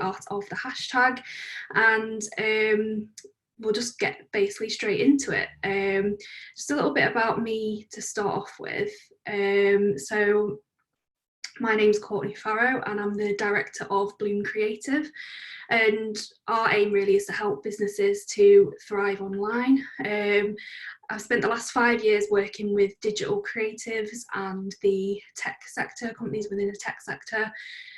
art of the hashtag, and we'll just get basically straight into it. Just a little bit about me to start off with. So my name's Courtney Farrow and I'm the director of Bloom Creative, and our aim really is to help businesses to thrive online. I've spent the last 5 years working with digital creatives and the tech sector, companies within the tech sector,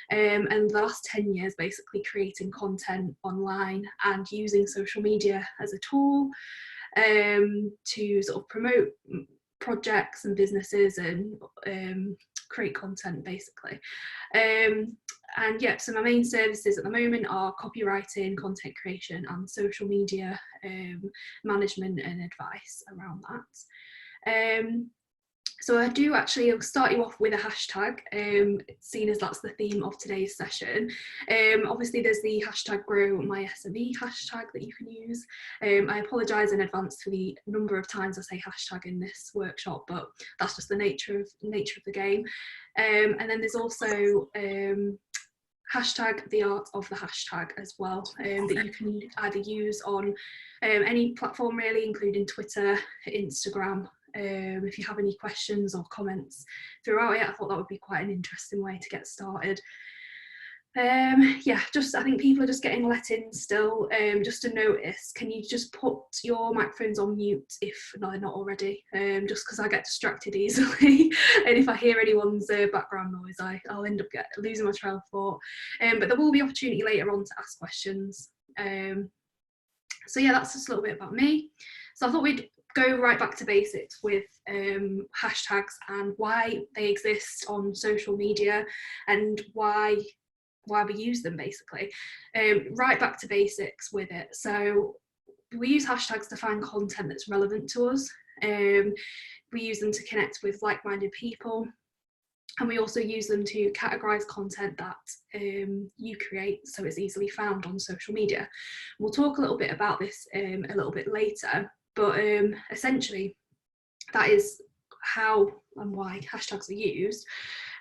and the last 10 years basically creating content online and using social media as a tool to sort of promote projects and businesses and create content basically. And yeah, so my main services at the moment are copywriting, content creation and social media management and advice around that. So I do actually, I'll start you off with a hashtag, seeing as that's the theme of today's session. Obviously there's the hashtag #GrowMySME hashtag that you can use. I apologise in advance for the number of times I say hashtag in this workshop, but that's just the nature of the game. And then there's also hashtag the art of the hashtag as well, that you can either use on any platform really, including Twitter, Instagram. If you have any questions or comments throughout it, I thought that would be quite an interesting way to get started. Yeah, just I think people are just getting let in still. Just a notice, can you just put your microphones on mute if no, they're not already, just because I get distracted easily and if I hear anyone's background noise I'll end up losing my trail of thought. But there will be opportunity later on to ask questions. So yeah, that's just a little bit about me. So I thought we'd go right back to basics with hashtags and why they exist on social media and why we use them basically. Right back to basics with it. So we use hashtags to find content that's relevant to us. We use them to connect with like-minded people, and we also use them to categorize content that you create so it's easily found on social media. We'll talk a little bit about this a little bit later, but essentially that is how and why hashtags are used.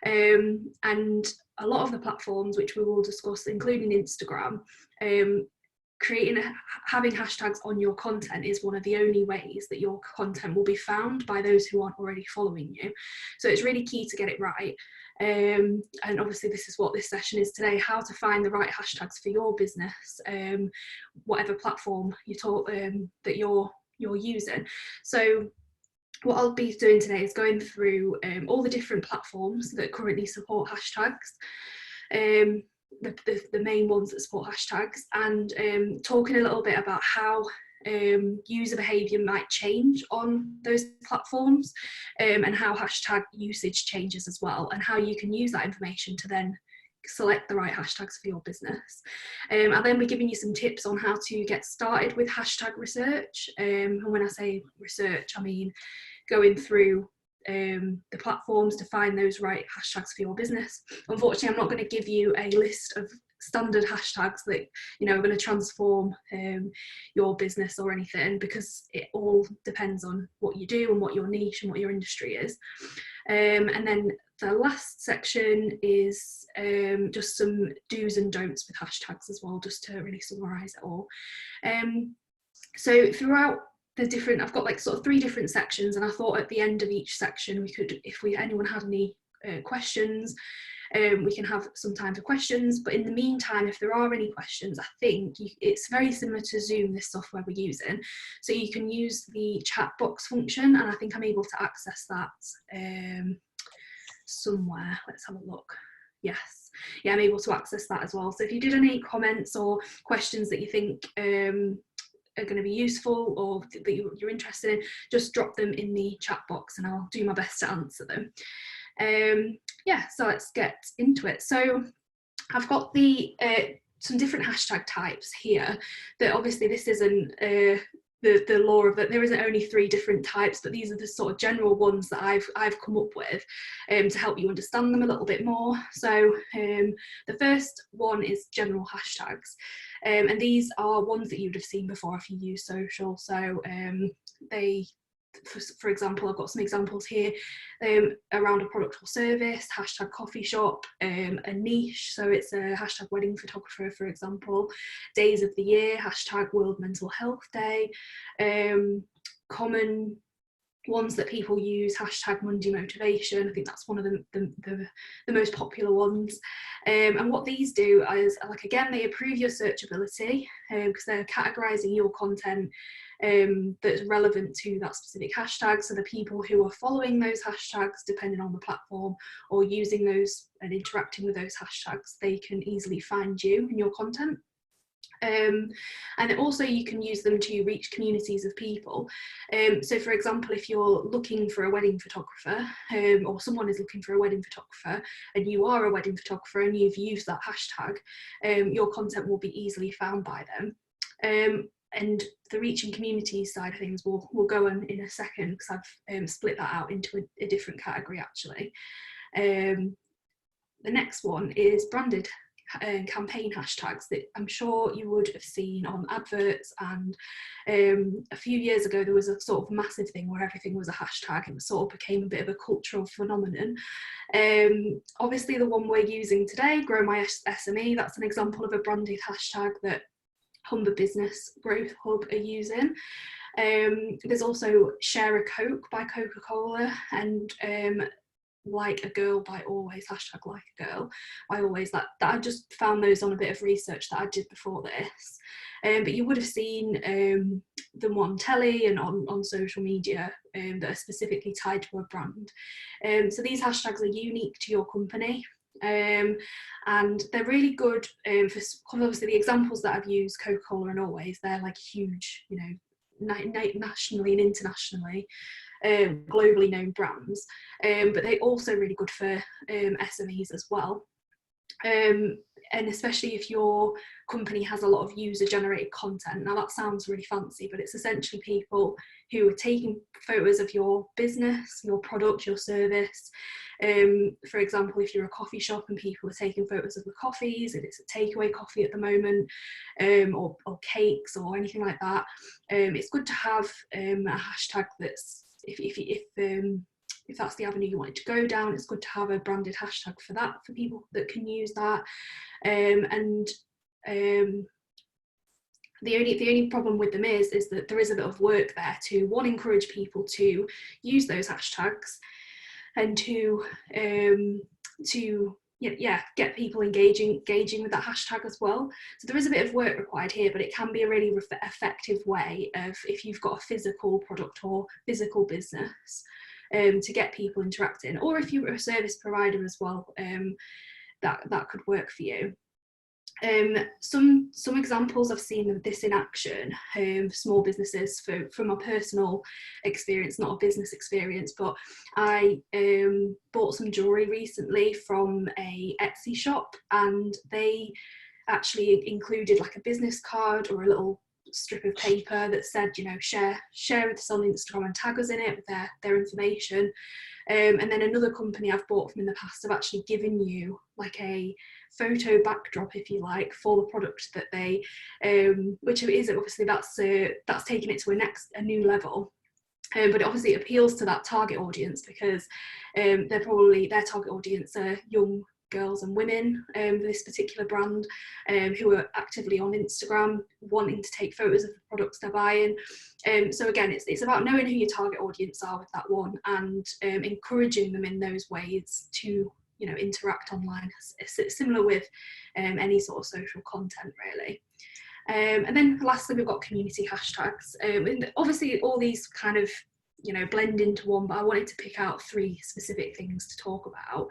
And a lot of the platforms which we will discuss, including Instagram, having hashtags on your content is one of the only ways that your content will be found by those who aren't already following you. So it's really key to get it right. And obviously this is what this session is today, how to find the right hashtags for your business, whatever platform that you're using. So what I'll be doing today is going through all the different platforms that currently support hashtags, the main ones that support hashtags, and talking a little bit about how user behaviour might change on those platforms, and how hashtag usage changes as well, and how you can use that information to then select the right hashtags for your business. I'll then be giving you some tips on how to get started with hashtag research. And when I say research, I mean going through the platforms to find those right hashtags for your business. Unfortunately, I'm not going to give you a list of standard hashtags that are going to transform your business or anything, because it all depends on what you do and what your niche and what your industry is. And then the last section is just some do's and don'ts with hashtags as well, just to really summarise it all. So throughout I've got like sort of 3 different sections, and I thought at the end of each section we could, if anyone had any questions, we can have some time for questions. But in the meantime, if there are any questions, I think it's very similar to Zoom, this software we're using. So you can use the chat box function, and I think I'm able to access that somewhere. Let's have a look. Yes, yeah, I'm able to access that as well. So if you did any comments or questions that you think are going to be useful or that you're interested in, just drop them in the chat box and I'll do my best to answer them. Yeah, so let's get into it. So I've got some different hashtag types here. That obviously this isn't the law of it. There isn't only 3 different types, but these are the sort of general ones that I've come up with to help you understand them a little bit more. So the first one is general hashtags, and these are ones that you would have seen before if you use social. So they for example, I've got some examples here around a product or service, hashtag coffee shop, a niche, so it's a hashtag wedding photographer, for example, days of the year, hashtag World Mental Health Day, common ones that people use, hashtag Monday Motivation. I think that's one of the most popular ones. And what these do is, like, again, they improve your searchability because they're categorizing your content that's relevant to that specific hashtag. So the people who are following those hashtags, depending on the platform, or using those and interacting with those hashtags, they can easily find you and your content. And also you can use them to reach communities of people. So for example, if you're looking for a wedding photographer, or someone is looking for a wedding photographer, and you are a wedding photographer and you've used that hashtag, your content will be easily found by them. And the reaching communities side of things we'll go on in a second, because I've split that out into a different category actually. The next one is branded campaign hashtags that I'm sure you would have seen on adverts, and a few years ago there was a sort of massive thing where everything was a hashtag. It sort of became a bit of a cultural phenomenon. Obviously the one we're using today, Grow My SME, that's an example of a branded hashtag that Humber Business Growth Hub are using. There's also Share a Coke by Coca-Cola, and Like a Girl by Always, hashtag Like a Girl by Always. That I just found those on a bit of research that I did before this. But you would have seen them on telly and on social media that are specifically tied to a brand. So these hashtags are unique to your company. And they're really good for, obviously the examples that I've used, Coca-Cola and Always, they're like huge, you know, nationally and internationally globally known brands, but they're also really good for SMEs as well. And especially if your company has a lot of user generated content. Now that sounds really fancy, but it's essentially people who are taking photos of your business, your product, your service. For example, if you're a coffee shop and people are taking photos of the coffees, if it's a takeaway coffee at the moment, or cakes or anything like that, it's good to have a hashtag that's, if that's the avenue you wanted to go down, it's good to have a branded hashtag for that, for people that can use that. The only problem with them is that there is a bit of work there to, one, encourage people to use those hashtags, and to get people engaging with that hashtag as well. So there is a bit of work required here, but it can be a really effective way of, if you've got a physical product or physical business, to get people interacting, or if you're a service provider as well, that could work for you. Some examples I've seen of this in action, small businesses, from my personal experience, not a business experience, but I bought some jewellery recently from a Etsy shop, and they actually included like a business card or a little strip of paper that said, you know, share with us on Instagram and tag us in it with their information. And then another company I've bought from in the past have actually given you like a photo backdrop, if you like, for the product that they, which is obviously that's taking it to a new level. But obviously it appeals to that target audience, because their target audience are young girls and women, this particular brand, who are actively on Instagram wanting to take photos of the products they're buying. So again, it's about knowing who your target audience are with that one, and encouraging them in those ways to, you know, interact online. It's similar with any sort of social content, really. And then lastly, we've got community hashtags. And obviously all these kind of, you know, blend into one, but I wanted to pick out 3 specific things to talk about.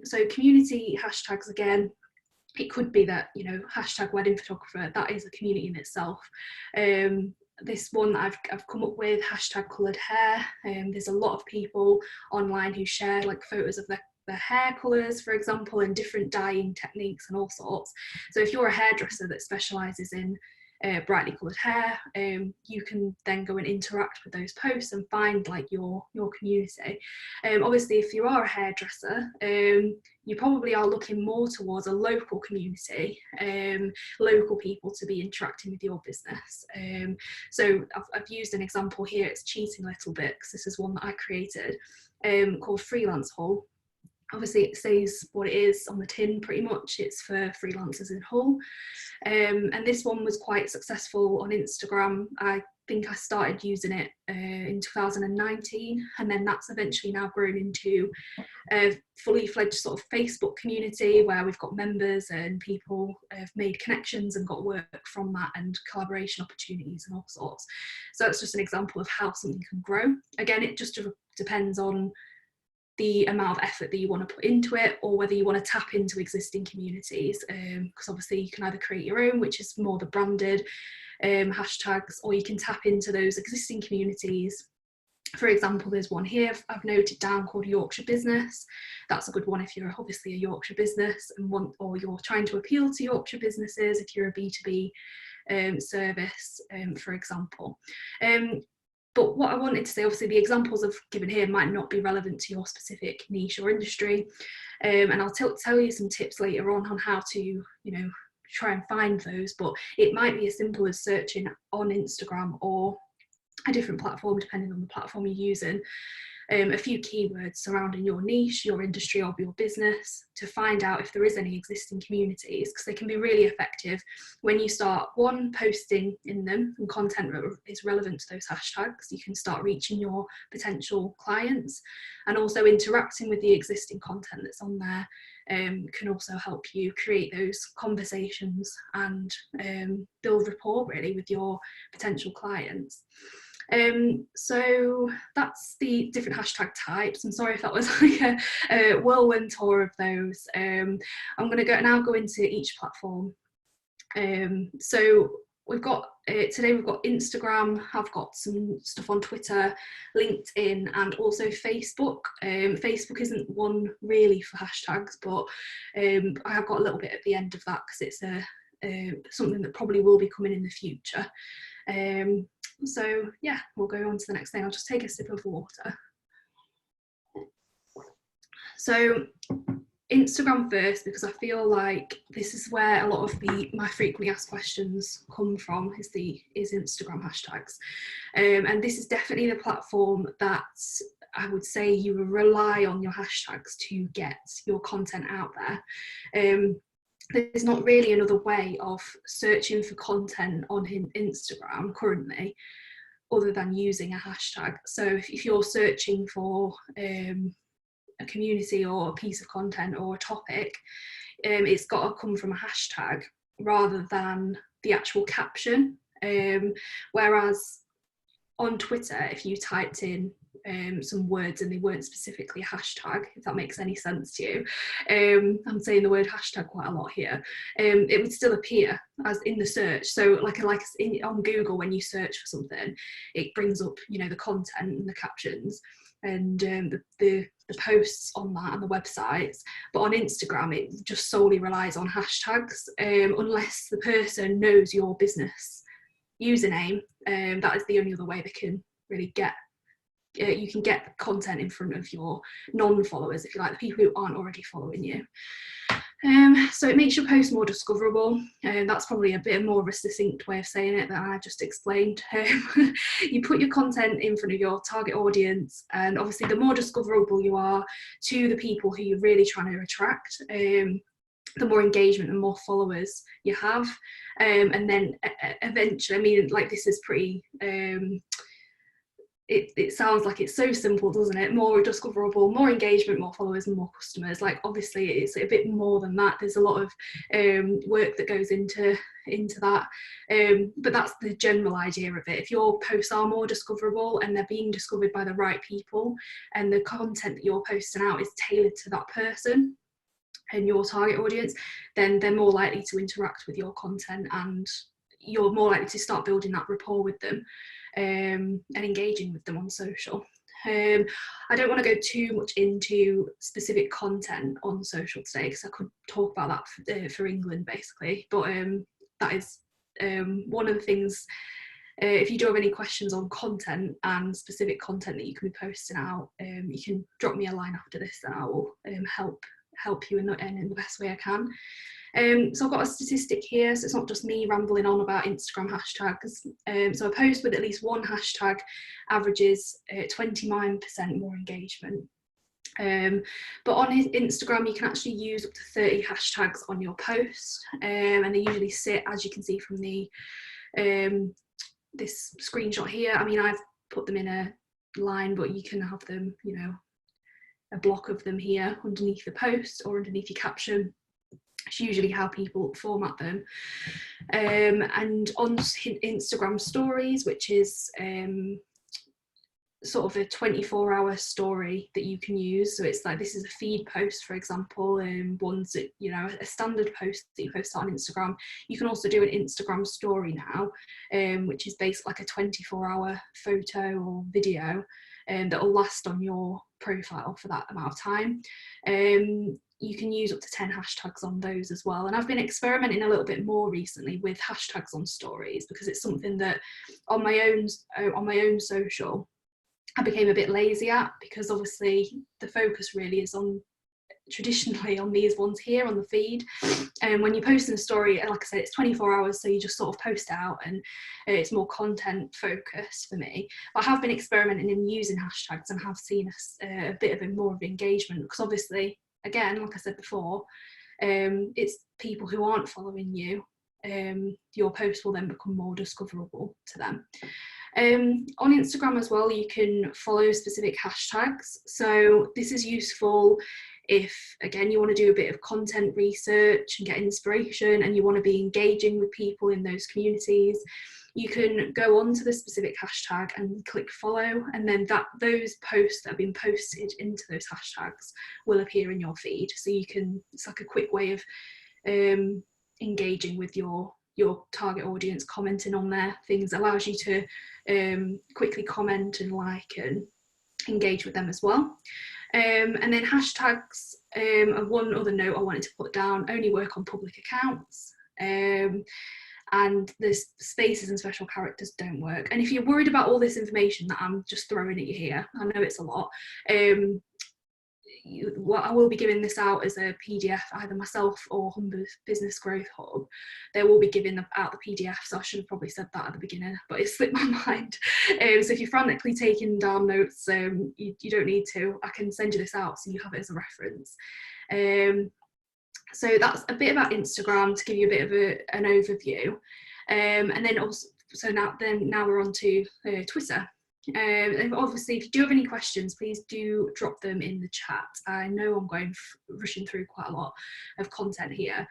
So community hashtags, again, it could be that, you know, hashtag wedding photographer, that is a community in itself. This one that I've come up with, hashtag coloured hair, there's a lot of people online who share like photos of their hair colours, for example, and different dyeing techniques and all sorts. So if you're a hairdresser that specialises in brightly coloured hair, you can then go and interact with those posts and find like your community. Obviously, if you are a hairdresser, you probably are looking more towards a local community, local people to be interacting with your business. So I've used an example here. It's cheating a little bit because this is one that I created, called Freelance Hull. Obviously it says what it is on the tin pretty much. It's for freelancers in Hull. And this one was quite successful on Instagram. I think I started using it in 2019, and then that's eventually now grown into a fully fledged sort of Facebook community where we've got members and people have made connections and got work from that, and collaboration opportunities and all sorts. So it's just an example of how something can grow. Again, it just depends on the amount of effort that you want to put into it, or whether you want to tap into existing communities, because obviously you can either create your own, which is more the branded hashtags, or you can tap into those existing communities. For example, there's one here I've noted down called Yorkshire Business. That's a good one if you're obviously a Yorkshire business and or you're trying to appeal to Yorkshire businesses, if you're a B2B service, for example. But what I wanted to say, obviously the examples I've given here might not be relevant to your specific niche or industry, and I'll tell you some tips later on how to, try and find those, but it might be as simple as searching on Instagram or a different platform, depending on the platform you're using, a few keywords surrounding your niche, your industry, or your business, to find out if there is any existing communities, because they can be really effective when you start posting in them and content that is relevant to those hashtags. You can start reaching your potential clients, and also interacting with the existing content that's on there can also help you create those conversations and build rapport really with your potential clients. So that's the different hashtag types. I'm sorry if that was like a whirlwind tour of those. I'm going to now go into each platform. So we've got today we've got Instagram. I've got some stuff on Twitter, LinkedIn, and also Facebook. Facebook isn't one really for hashtags, but I have got a little bit at the end of that because it's something that probably will be coming in the future. So yeah, we'll go on to the next thing. I'll just take a sip of water. So Instagram first, because I feel like this is where a lot of my frequently asked questions come from, is Instagram hashtags. And this is definitely the platform that I would say you rely on your hashtags to get your content out there. There's not really another way of searching for content on Instagram currently other than using a hashtag. So if you're searching for a community or a piece of content or a topic, it's got to come from a hashtag rather than the actual caption. Whereas on Twitter, if you typed in some words and they weren't specifically a hashtag, if that makes any sense to you, I'm saying the word hashtag quite a lot here, it would still appear as in the search. So on Google, when you search for something, it brings up the content and the captions and the posts on that and the websites. But on Instagram, it just solely relies on hashtags, unless the person knows your business username. That is the only other way they can really you can get content in front of your non-followers, if you like, the people who aren't already following you. So it makes your post more discoverable, and that's probably a bit more of a succinct way of saying it than I just explained. You put your content in front of your target audience, and obviously the more discoverable you are to the people who you're really trying to attract, the more engagement and more followers you have, and then eventually, this is pretty it sounds like it's so simple, doesn't it? More discoverable, more engagement, more followers, and more customers. Like, obviously it's a bit more than that. There's a lot of work that goes into that, but that's the general idea of it. If your posts are more discoverable and they're being discovered by the right people, and the content that you're posting out is tailored to that person and your target audience, then they're more likely to interact with your content, and you're more likely to start building that rapport with them, and engaging with them on social. I don't want to go too much into specific content on social today, because I could talk about that for England basically, but that is one of the things, if you do have any questions on content and specific content that you can be posting out, you can drop me a line after this and I will help you in the best way I can. So I've got a statistic here, so it's not just me rambling on about Instagram hashtags. So a post with at least one hashtag averages 29% more engagement. But on Instagram, you can actually use up to 30 hashtags on your post, and they usually sit, as you can see from the this screenshot here. I mean, I've put them in a line, but you can have them, you know, a block of them here underneath the post or underneath your caption. It's usually how people format them. And on Instagram stories, which is sort of a 24-hour story that you can use, so it's like, this is a feed post, for example, ones that, you know, a standard post that you post on Instagram. You can also do an Instagram story now, which is basically like a 24-hour photo or video that will last on your profile for that amount of time. You can use up to 10 hashtags on those as well. And I've been experimenting a little bit more recently with hashtags on stories, because it's something that on my own social I became a bit lazy at, because obviously the focus really is on traditionally on these ones here on the feed. And when you're posting a story, like I said, it's 24 hours, so you just sort of post out and it's more content focused for me. But I have been experimenting in using hashtags and have seen a bit of a more of engagement, because obviously, again, like I said before, it's people who aren't following you, your post will then become more discoverable to them. On Instagram as well, you can follow specific hashtags. So this is useful if, again, you want to do a bit of content research and get inspiration and you want to be engaging with people in those communities. You can go on to the specific hashtag and click follow, and then those posts that have been posted into those hashtags will appear in your feed. So you can, it's like a quick way of engaging with your target audience, commenting on their things, allows you to quickly comment and like and engage with them as well. And then hashtags, and one other note I wanted to put down, only work on public accounts, and the spaces and special characters don't work. And if you're worried about all this information that I'm just throwing at you here, I know it's a lot, I will be giving this out as a PDF, either myself or Humber Business Growth Hub. They will be giving out the PDF, so I should have probably said that at the beginning, but it slipped my mind. So if you're frantically taking down notes, you don't need to. I can send you this out so you have it as a reference. So that's a bit about Instagram, to give you a bit of an overview. And then also, so now we're on to Twitter. And obviously, if you do have any questions, please do drop them in the chat. I know I'm rushing through quite a lot of content here,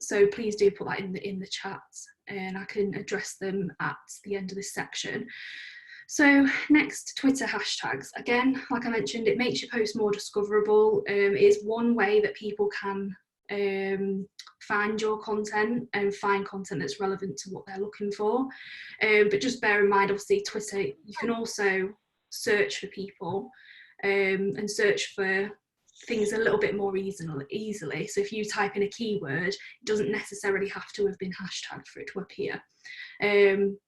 so please do put that in the chat, and I can address them at the end of this section. So next, Twitter hashtags. Again, like I mentioned, it makes your post more discoverable. It is one way that people can find your content and find content that's relevant to what they're looking for. But just bear in mind, obviously, Twitter, you can also search for people and search for things a little bit more easily. So if you type in a keyword, it doesn't necessarily have to have been hashtagged for it to appear.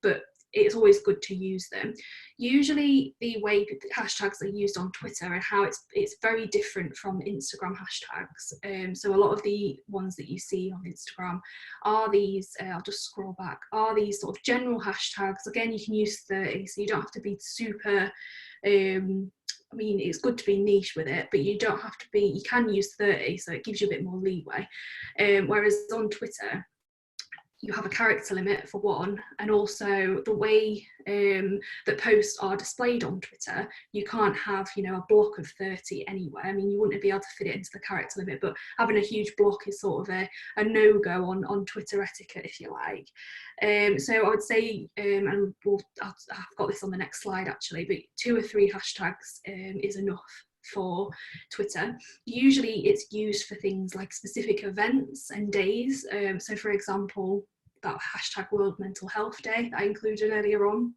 But it's always good to use them. Usually the way hashtags are used on Twitter and how it's very different from Instagram hashtags. So a lot of the ones that you see on Instagram are these, I'll just scroll back, are these sort of general hashtags. Again, you can use 30, so you don't have to be super, I mean, it's good to be niche with it, but you don't have to be, you can use 30, so it gives you a bit more leeway. Whereas on Twitter, you have a character limit for one, and also the way that posts are displayed on Twitter, you can't have, you know, a block of 30 anywhere. I mean, you wouldn't be able to fit it into the character limit, but having a huge block is sort of a no-go on Twitter etiquette, if you like. So I would say, and I've got this on the next slide actually, but 2 or 3 hashtags is enough for Twitter. Usually it's used for things like specific events and days. So for example, that hashtag World Mental Health Day that I included earlier on,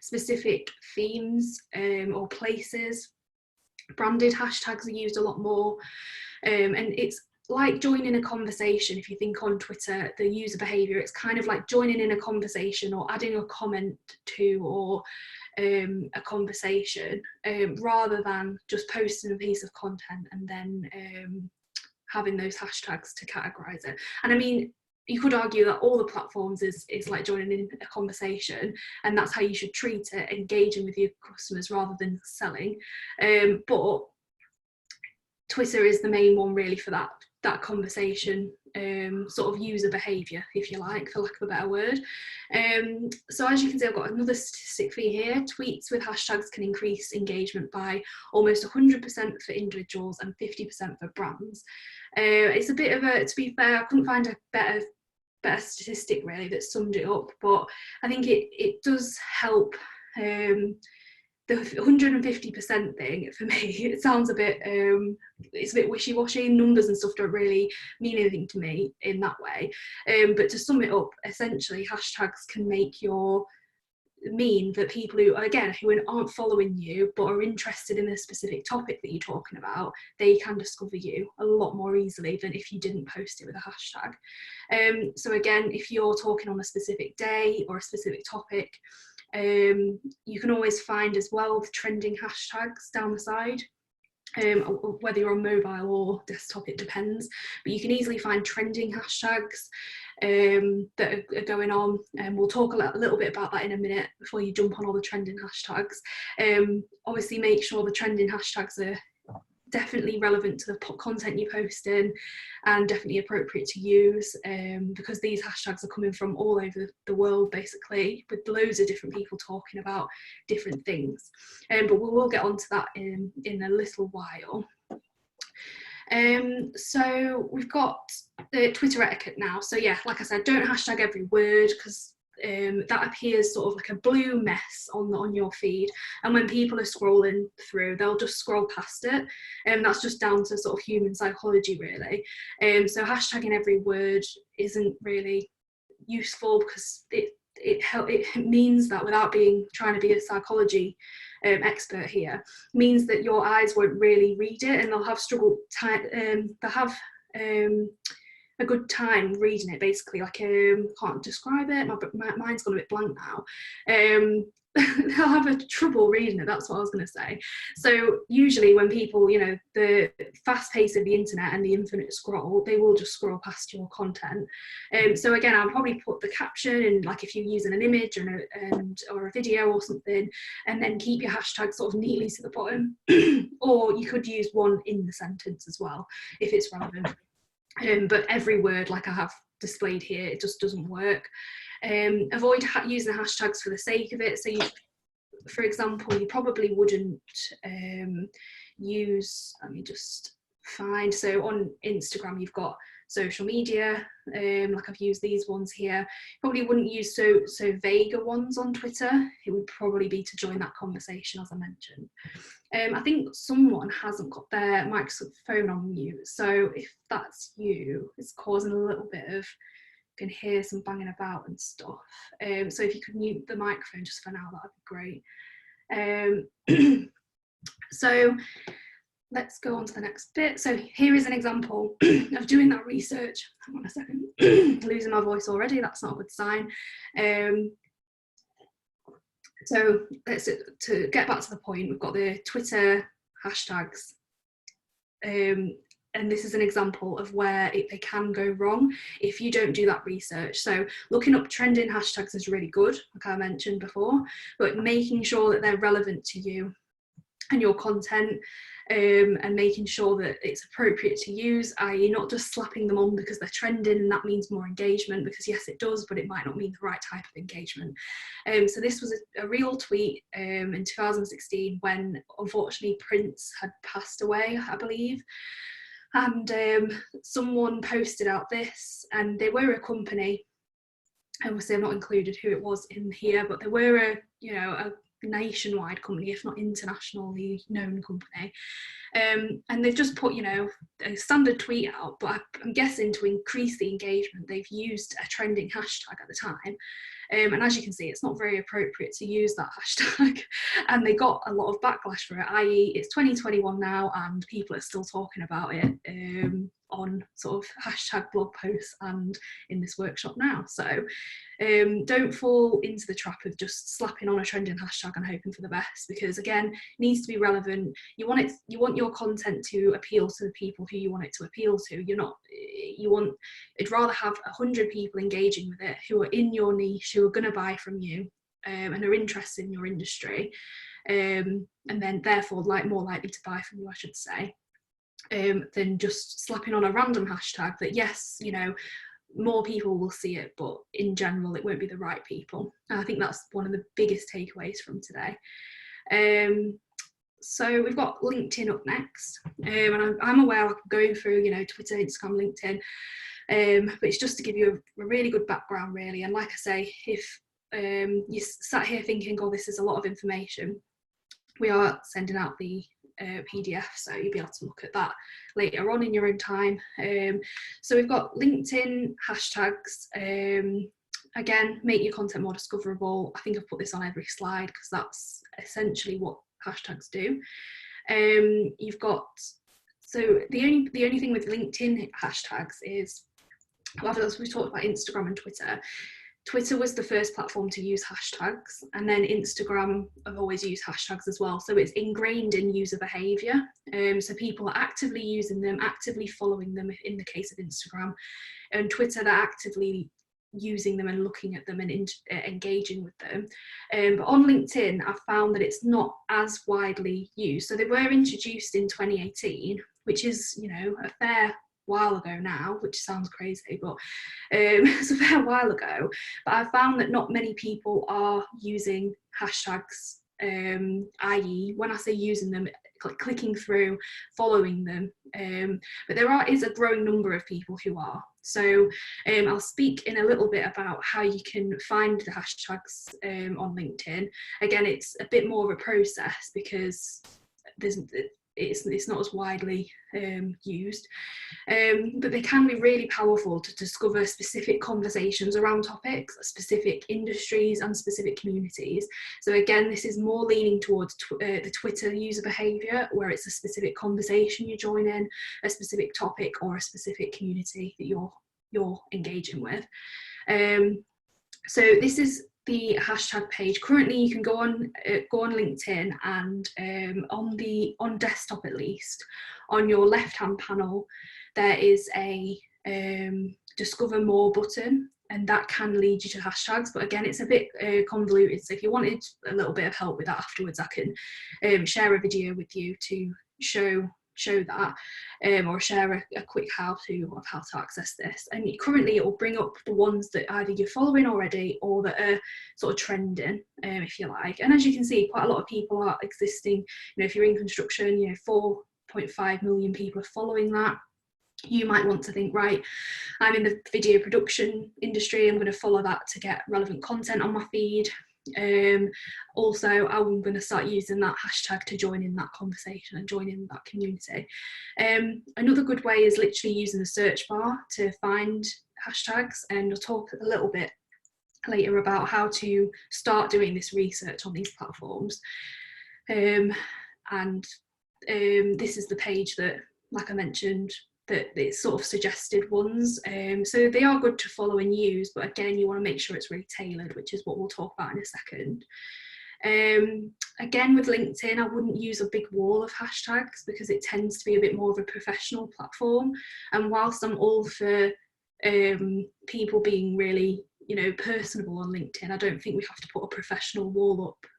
specific themes or places. Branded hashtags are used a lot more, and it's like joining a conversation. If you think on Twitter, the user behavior, it's kind of like joining in a conversation or adding a comment to, or a conversation, rather than just posting a piece of content and then having those hashtags to categorize it. And I mean, you could argue that all the platforms is like joining in a conversation, and that's how you should treat it, engaging with your customers rather than selling. But Twitter is the main one really for that conversation, sort of user behaviour, if you like, for lack of a better word. So as you can see, I've got another statistic for you here. Tweets with hashtags can increase engagement by almost 100% for individuals and 50% for brands. It's a bit of a, to be fair, I couldn't find a better statistic really that summed it up, but I think it does help. The 150% thing, for me, it sounds a bit, it's a bit wishy-washy. Numbers and stuff don't really mean anything to me in that way. But to sum it up, essentially, hashtags can mean that people who, again, who aren't following you but are interested in a specific topic that you're talking about, they can discover you a lot more easily than if you didn't post it with a hashtag. So again, if you're talking on a specific day or a specific topic, you can always find as well the trending hashtags down the side. Whether you're on mobile or desktop, it depends, but you can easily find trending hashtags that are going on, and we'll talk a little bit about that in a minute before you jump on all the trending hashtags. Obviously make sure the trending hashtags are definitely relevant to the content you're posting and definitely appropriate to use, because these hashtags are coming from all over the world basically, with loads of different people talking about different things, but we will get onto that in a little while. So we've got the Twitter etiquette now. So yeah, like I said, don't hashtag every word, because that appears sort of like a blue mess on your feed, and when people are scrolling through, they'll just scroll past it, and that's just down to sort of human psychology really. So hashtagging every word isn't really useful, because it means that, without trying to be a psychology expert here, means that your eyes won't really read it, and they'll have a good time reading it basically. Like, can't describe it, my mind's gone a bit blank now. They'll have a trouble reading it, that's what I was going to say. So usually when people, the fast pace of the internet and the infinite scroll, they will just scroll past your content. So again, I'll probably put the caption, and like if you're using an image or a video or something, and then keep your hashtag sort of neatly to the bottom. Or you could use one in the sentence as well if it's relevant. But every word, like I have displayed here, it just doesn't work. Avoid using hashtags for the sake of it. So for example, you probably wouldn't use, let me just find, so on Instagram you've got social media, like I've used these ones here. Probably wouldn't use so vague ones on Twitter. It would probably be to join that conversation, as I mentioned. I think someone hasn't got their microphone on mute, so if that's you, it's causing a little bit of, you can hear some banging about and stuff. So if you could mute the microphone just for now, that would be great. So let's go on to the next bit. So here is an example of doing that research. Hang on a second, losing my voice already, that's not a good sign. So to get back to the point, we've got the Twitter hashtags, and this is an example of where they can go wrong if you don't do that research. So looking up trending hashtags is really good, like I mentioned before, but making sure that they're relevant to you and your content, and making sure that it's appropriate to use, i.e. not just slapping them on because they're trending and that means more engagement, because yes it does, but it might not mean the right type of engagement. So this was a real tweet in 2016 when unfortunately Prince had passed away, I believe, and someone posted out this, and they were a company, obviously I've not included who it was in here, but they were a nationwide company, if not internationally known company, and they've just put a standard tweet out, but I'm guessing to increase the engagement they've used a trending hashtag at the time, and as you can see it's not very appropriate to use that hashtag, and they got a lot of backlash for it, i.e. it's 2021 now and people are still talking about it on sort of hashtag blog posts and in this workshop now. So don't fall into the trap of just slapping on a trending hashtag and hoping for the best, because again, it needs to be relevant. You want your content to appeal to the people who you want it to appeal to. You'd rather have 100 people engaging with it who are in your niche, who are going to buy from you, and are interested in your industry, and then therefore more likely to buy from you, I should say, than just slapping on a random hashtag that, yes, more people will see it, but in general it won't be the right people. And I think that's one of the biggest takeaways from today. So we've got LinkedIn up next, and I'm aware I'm going through Twitter, Instagram, LinkedIn, but it's just to give you a really good background, really. And like I say, if you sat here thinking, oh, this is a lot of information, we are sending out the PDF, so you'll be able to look at that later on in your own time. So we've got LinkedIn hashtags. Again, make your content more discoverable. I think I've put this on every slide because that's essentially what hashtags do. You've got, so the only thing with LinkedIn hashtags is, well, as we talked about Instagram and Twitter was the first platform to use hashtags, and then Instagram have always used hashtags as well. So it's ingrained in user behavior. So people are actively using them, actively following them in the case of Instagram, and Twitter, they're actively using them and looking at them and engaging with them. But on LinkedIn, I've found that it's not as widely used. So they were introduced in 2018, which is, a fair while ago now, which sounds crazy, but it's a fair while ago. But I found that not many people are using hashtags, i.e. when I say using them, clicking through, following them, but there is a growing number of people who are. So I'll speak in a little bit about how you can find the hashtags on LinkedIn. Again, it's a bit more of a process because it's not as widely used, but they can be really powerful to discover specific conversations around topics, specific industries and specific communities. So again, this is more leaning towards the Twitter user behavior, where it's a specific conversation you join in, a specific topic or a specific community that you're engaging with. So this is the hashtag page. Currently, you can go on LinkedIn, and on desktop at least, on your left-hand panel, there is a discover more button, and that can lead you to hashtags. But again, it's a bit convoluted. So if you wanted a little bit of help with that afterwards, I can share a video with you to show that, or share a quick how-to of how to access this. And currently it will bring up the ones that either you're following already or that are sort of trending, if you like. And as you can see, quite a lot of people are existing. If you're in construction, 4.5 million people are following that. You might want to think, right, I'm in the video production industry, I'm going to follow that to get relevant content on my feed. Also, I'm going to start using that hashtag to join in that conversation and join in that community. Another good way is literally using the search bar to find hashtags, and I'll talk a little bit later about how to start doing this research on these platforms. And this is the page that, like I mentioned, that it's sort of suggested ones. So they are good to follow and use, but again, you want to make sure it's really tailored, which is what we'll talk about in a second. Again, with LinkedIn, I wouldn't use a big wall of hashtags because it tends to be a bit more of a professional platform. And whilst I'm all for people being really, personable on LinkedIn, I don't think we have to put a professional wall up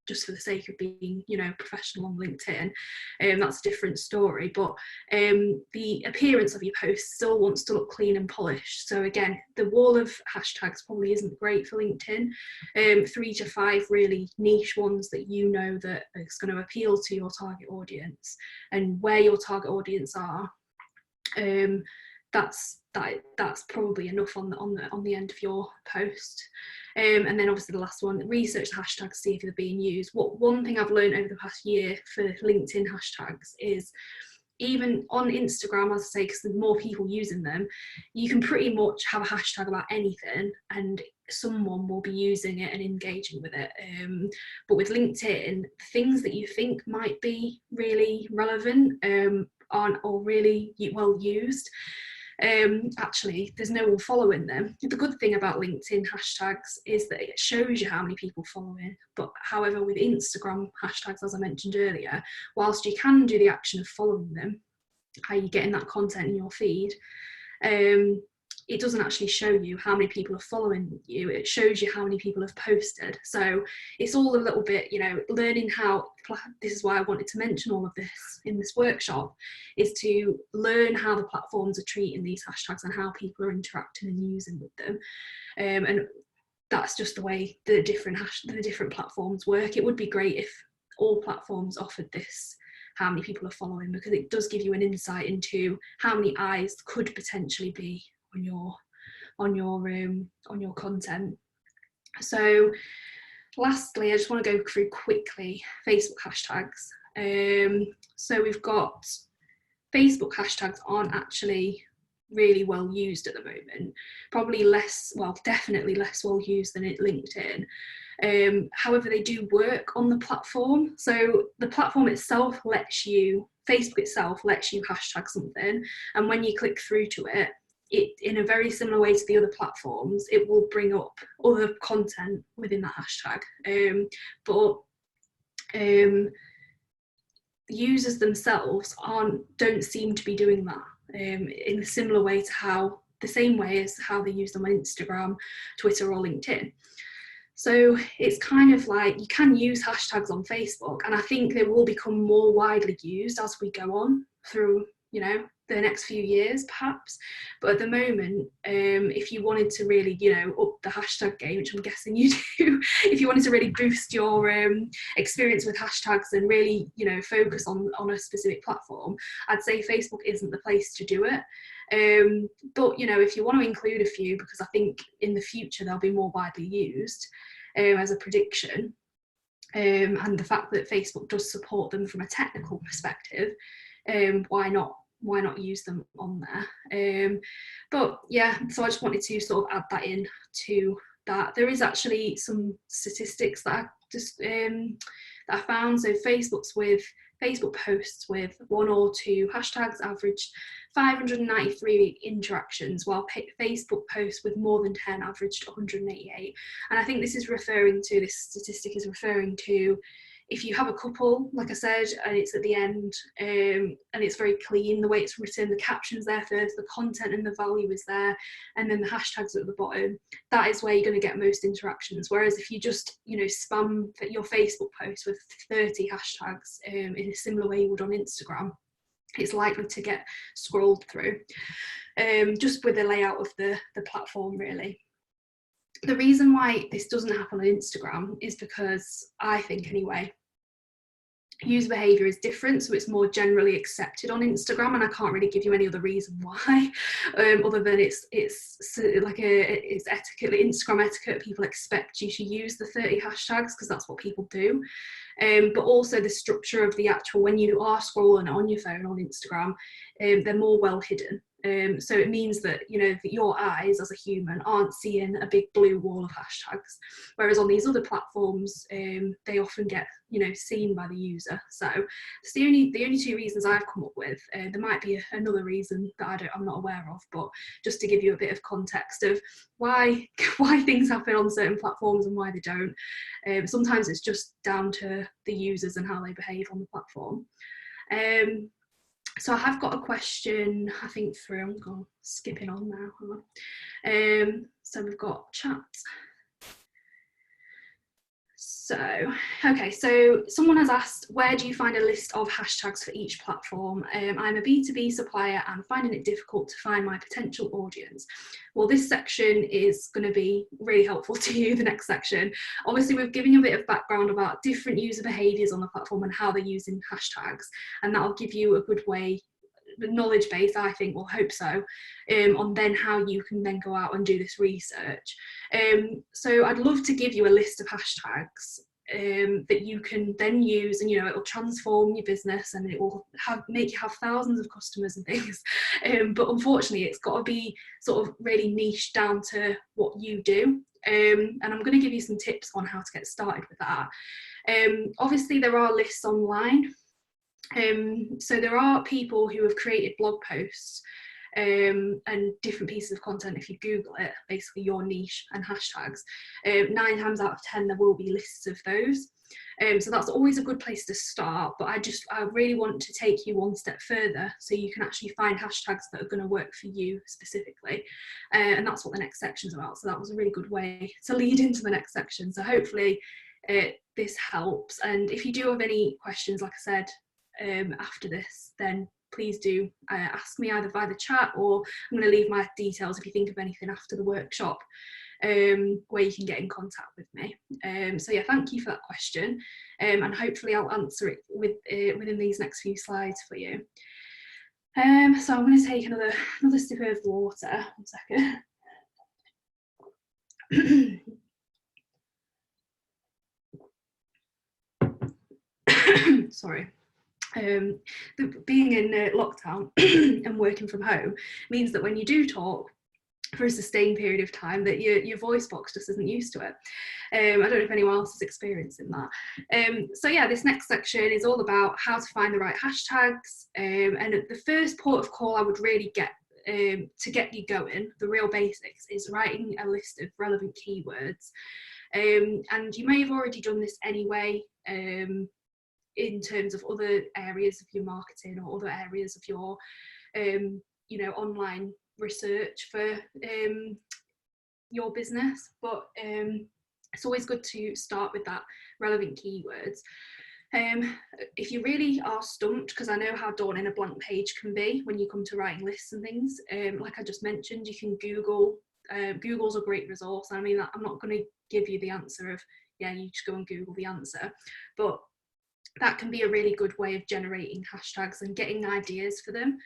just for the sake of being, professional on LinkedIn. That's a different story, but the appearance of your post still wants to look clean and polished. So again, the wall of hashtags probably isn't great for LinkedIn. 3 to 5 really niche ones that that is going to appeal to your target audience, and where your target audience are, that's probably enough on the end of your post. And then obviously the last one, research the hashtags, see if they're being used. One thing I've learned over the past year for LinkedIn hashtags is, even on Instagram, as I say, because there's more people using them, you can pretty much have a hashtag about anything and someone will be using it and engaging with it. But with LinkedIn, things that you think might be really relevant aren't all really well used. Actually, there's no one following them. The good thing about LinkedIn hashtags is that it shows you how many people following. But however, with Instagram hashtags, as I mentioned earlier, whilst you can do the action of following them, how you getting that content in your feed, it doesn't actually show you how many people are following you. It shows you how many people have posted. So it's all a little bit, learning how, this is why I wanted to mention all of this in this workshop, is to learn how the platforms are treating these hashtags and how people are interacting and using with them. And that's just the way the different platforms work. It would be great if all platforms offered this, how many people are following, because it does give you an insight into how many eyes could potentially be on your content. So lastly, I just want to go through quickly Facebook hashtags. So we've got Facebook hashtags aren't actually really well used at the moment, probably definitely less well used than LinkedIn. However, they do work on the platform. So the platform itself Facebook itself lets you hashtag something, and when you click through to it, in a very similar way to the other platforms, it will bring up other content within that hashtag. But users themselves don't seem to be doing that in a similar way to the same way as how they use them on Instagram, Twitter, or LinkedIn. So it's kind of like you can use hashtags on Facebook, and I think they will become more widely used as we go on through, the next few years perhaps. But at the moment, if you wanted to really, up the hashtag game, which I'm guessing you do, if you wanted to really boost your experience with hashtags and really, focus on a specific platform, I'd say Facebook isn't the place to do it. But if you want to include a few, because I think in the future they'll be more widely used as a prediction, and the fact that Facebook does support them from a technical perspective, why not use them on there? But yeah, so I just wanted to sort of add that in to that. There is actually some statistics that I found. So Facebook posts with 1 or 2 hashtags averaged 593 interactions, while Facebook posts with more than 10 averaged 188. And I think this statistic is referring to if you have a couple, like I said, and it's at the end, and it's very clean, the way it's written, the caption's there first, the content and the value is there, and then the hashtags at the bottom, that is where you're going to get most interactions. Whereas if you just, spam your Facebook post with 30 hashtags in a similar way you would on Instagram, it's likely to get scrolled through, just with the layout of the platform, really. The reason why this doesn't happen on Instagram is because, I think anyway, user behaviour is different, so it's more generally accepted on Instagram, and I can't really give you any other reason why, other than it's etiquette, Instagram etiquette. People expect you to use the 30 hashtags because that's what people do, but also the structure of the actual, when you are scrolling on your phone on Instagram, they're more well hidden. So it means that, that your eyes as a human aren't seeing a big blue wall of hashtags, whereas on these other platforms, they often get, seen by the user. So it's the only 2 reasons I've come up with. There might be another reason that I'm not aware of, but just to give you a bit of context of why things happen on certain platforms and why they don't. Sometimes it's just down to the users and how they behave on the platform. So I have got a question, I think, through. I'm skipping on now. So we've got chat. So, okay, so someone has asked, where do you find a list of hashtags for each platform? I'm a B2B supplier and finding it difficult to find my potential audience. Well, this section is going to be really helpful to you, the next section. Obviously, we've given you a bit of background about different user behaviours on the platform and how they're using hashtags, and that'll give you a good way, knowledge base, I think, or hope so, on then how you can then go out and do this research. So I'd love to give you a list of hashtags that you can then use, and it'll transform your business and it will make you have thousands of customers and things, but unfortunately it's got to be sort of really niche down to what you do, and I'm going to give you some tips on how to get started with that. Obviously there are lists online. So there are people who have created blog posts and different pieces of content. If you Google it, basically your niche and hashtags, 9 times out of 10 there will be lists of those. So that's always a good place to start, but I really want to take you one step further so you can actually find hashtags that are going to work for you specifically, and that's what the next section's about. So that was a really good way to lead into the next section. So hopefully this helps, and if you do have any questions, like I said, after this, then please do ask me either via the chat, or I'm going to leave my details if you think of anything after the workshop, where you can get in contact with me. So yeah, thank you for that question, and hopefully I'll answer it within these next few slides for you. So I'm going to take another sip of water. 1 second. Sorry. Being in lockdown and working from home means that when you do talk for a sustained period of time, that your voice box just isn't used to it. I don't know if anyone else is experiencing that. So yeah, this next section is all about how to find the right hashtags, and the first port of call I would really get to get you going, the real basics, is writing a list of relevant keywords, and you may have already done this anyway, in terms of other areas of your marketing or other areas of your online research for your business, but it's always good to start with that relevant keywords. If you really are stumped, because I know how daunting a blank page can be when you come to writing lists and things, like I just mentioned, you can Google. Google's a great resource. I mean, I'm not going to give you the answer of, yeah, you just go and Google the answer, but that can be a really good way of generating hashtags and getting ideas for them.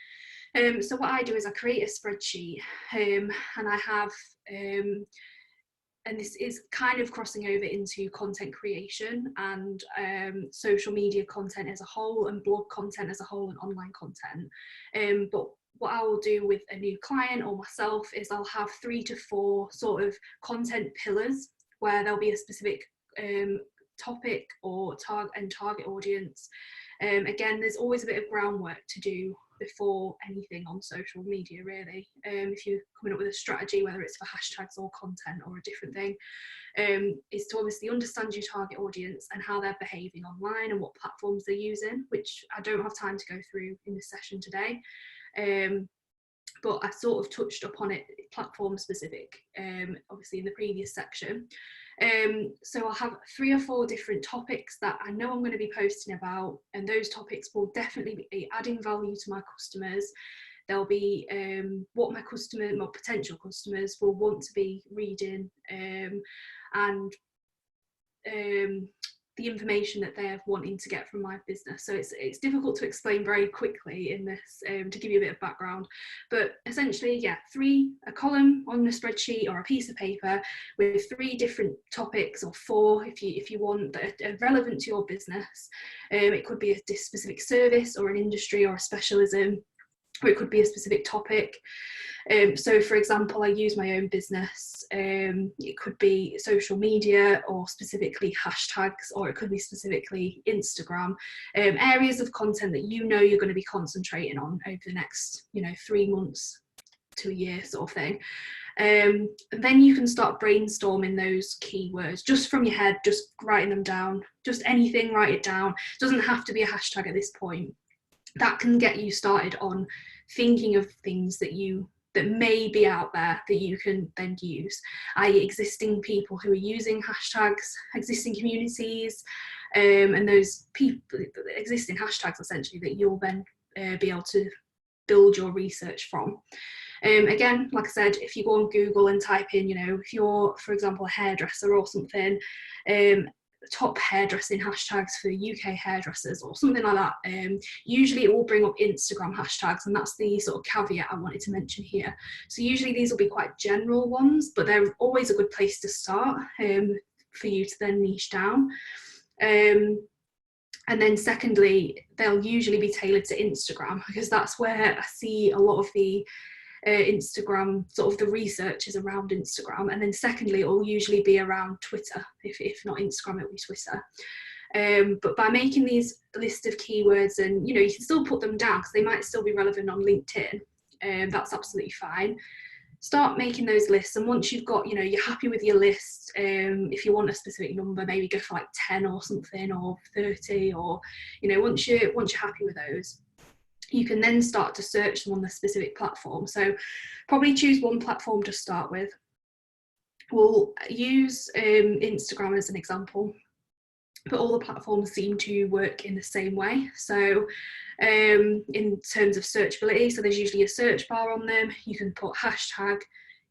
So what I do is I create a spreadsheet, and I have, and this is kind of crossing over into content creation and social media content as a whole, and blog content as a whole, and online content. But what I will do with a new client or myself is I'll have 3 to 4 sort of content pillars where there'll be a specific topic or target audience. Again, there's always a bit of groundwork to do before anything on social media, really. If you're coming up with a strategy, whether it's for hashtags or content or a different thing, is to obviously understand your target audience and how they're behaving online and what platforms they're using, which I don't have time to go through in this session today. But I sort of touched upon it platform specific, obviously in the previous section. So I'll have 3 or 4 different topics that I know I'm going to be posting about, and those topics will definitely be adding value to my customers. They'll be what my potential customers will want to be reading, and the information that they're wanting to get from my business. So it's difficult to explain very quickly in this, to give you a bit of background, but essentially, yeah, a column on a spreadsheet or a piece of paper with 3 different topics, or 4 if you want, that are relevant to your business. It could be a specific service or an industry or a specialism, or it could be a specific topic. So for example, I use my own business. It could be social media, or specifically hashtags, or it could be specifically Instagram, areas of content that you know you're going to be concentrating on over the next 3 months to a year sort of thing. And then you can start brainstorming those keywords just from your head, just writing them down, just anything, write it down. It doesn't have to be a hashtag at this point. That can get you started on thinking of things that may be out there that you can then use, i.e. existing people who are using hashtags, existing communities, and those people, existing hashtags essentially, that you'll then be able to build your research from. Again, like I said, if you go on Google and type in, if you're, for example, a hairdresser or something, top hairdressing hashtags for UK hairdressers or something like that, usually it will bring up Instagram hashtags, and that's the sort of caveat I wanted to mention here. So usually these will be quite general ones, but they're always a good place to start, for you to then niche down. And then secondly, they'll usually be tailored to Instagram, because that's where I see a lot of the Instagram, sort of the research is around Instagram. And then secondly, it will usually be around Twitter. If not Instagram, it'll be Twitter. But by making these list of keywords, and you can still put them down because they might still be relevant on LinkedIn, that's absolutely fine. Start making those lists, and once you've got, you're happy with your list, if you want a specific number, maybe go for like 10 or something, or 30, or once you're happy with those, you can then start to search them on the specific platform. So probably choose one platform to start with. We'll use Instagram as an example, but all the platforms seem to work in the same way. So in terms of searchability, so there's usually a search bar on them. You can put hashtag,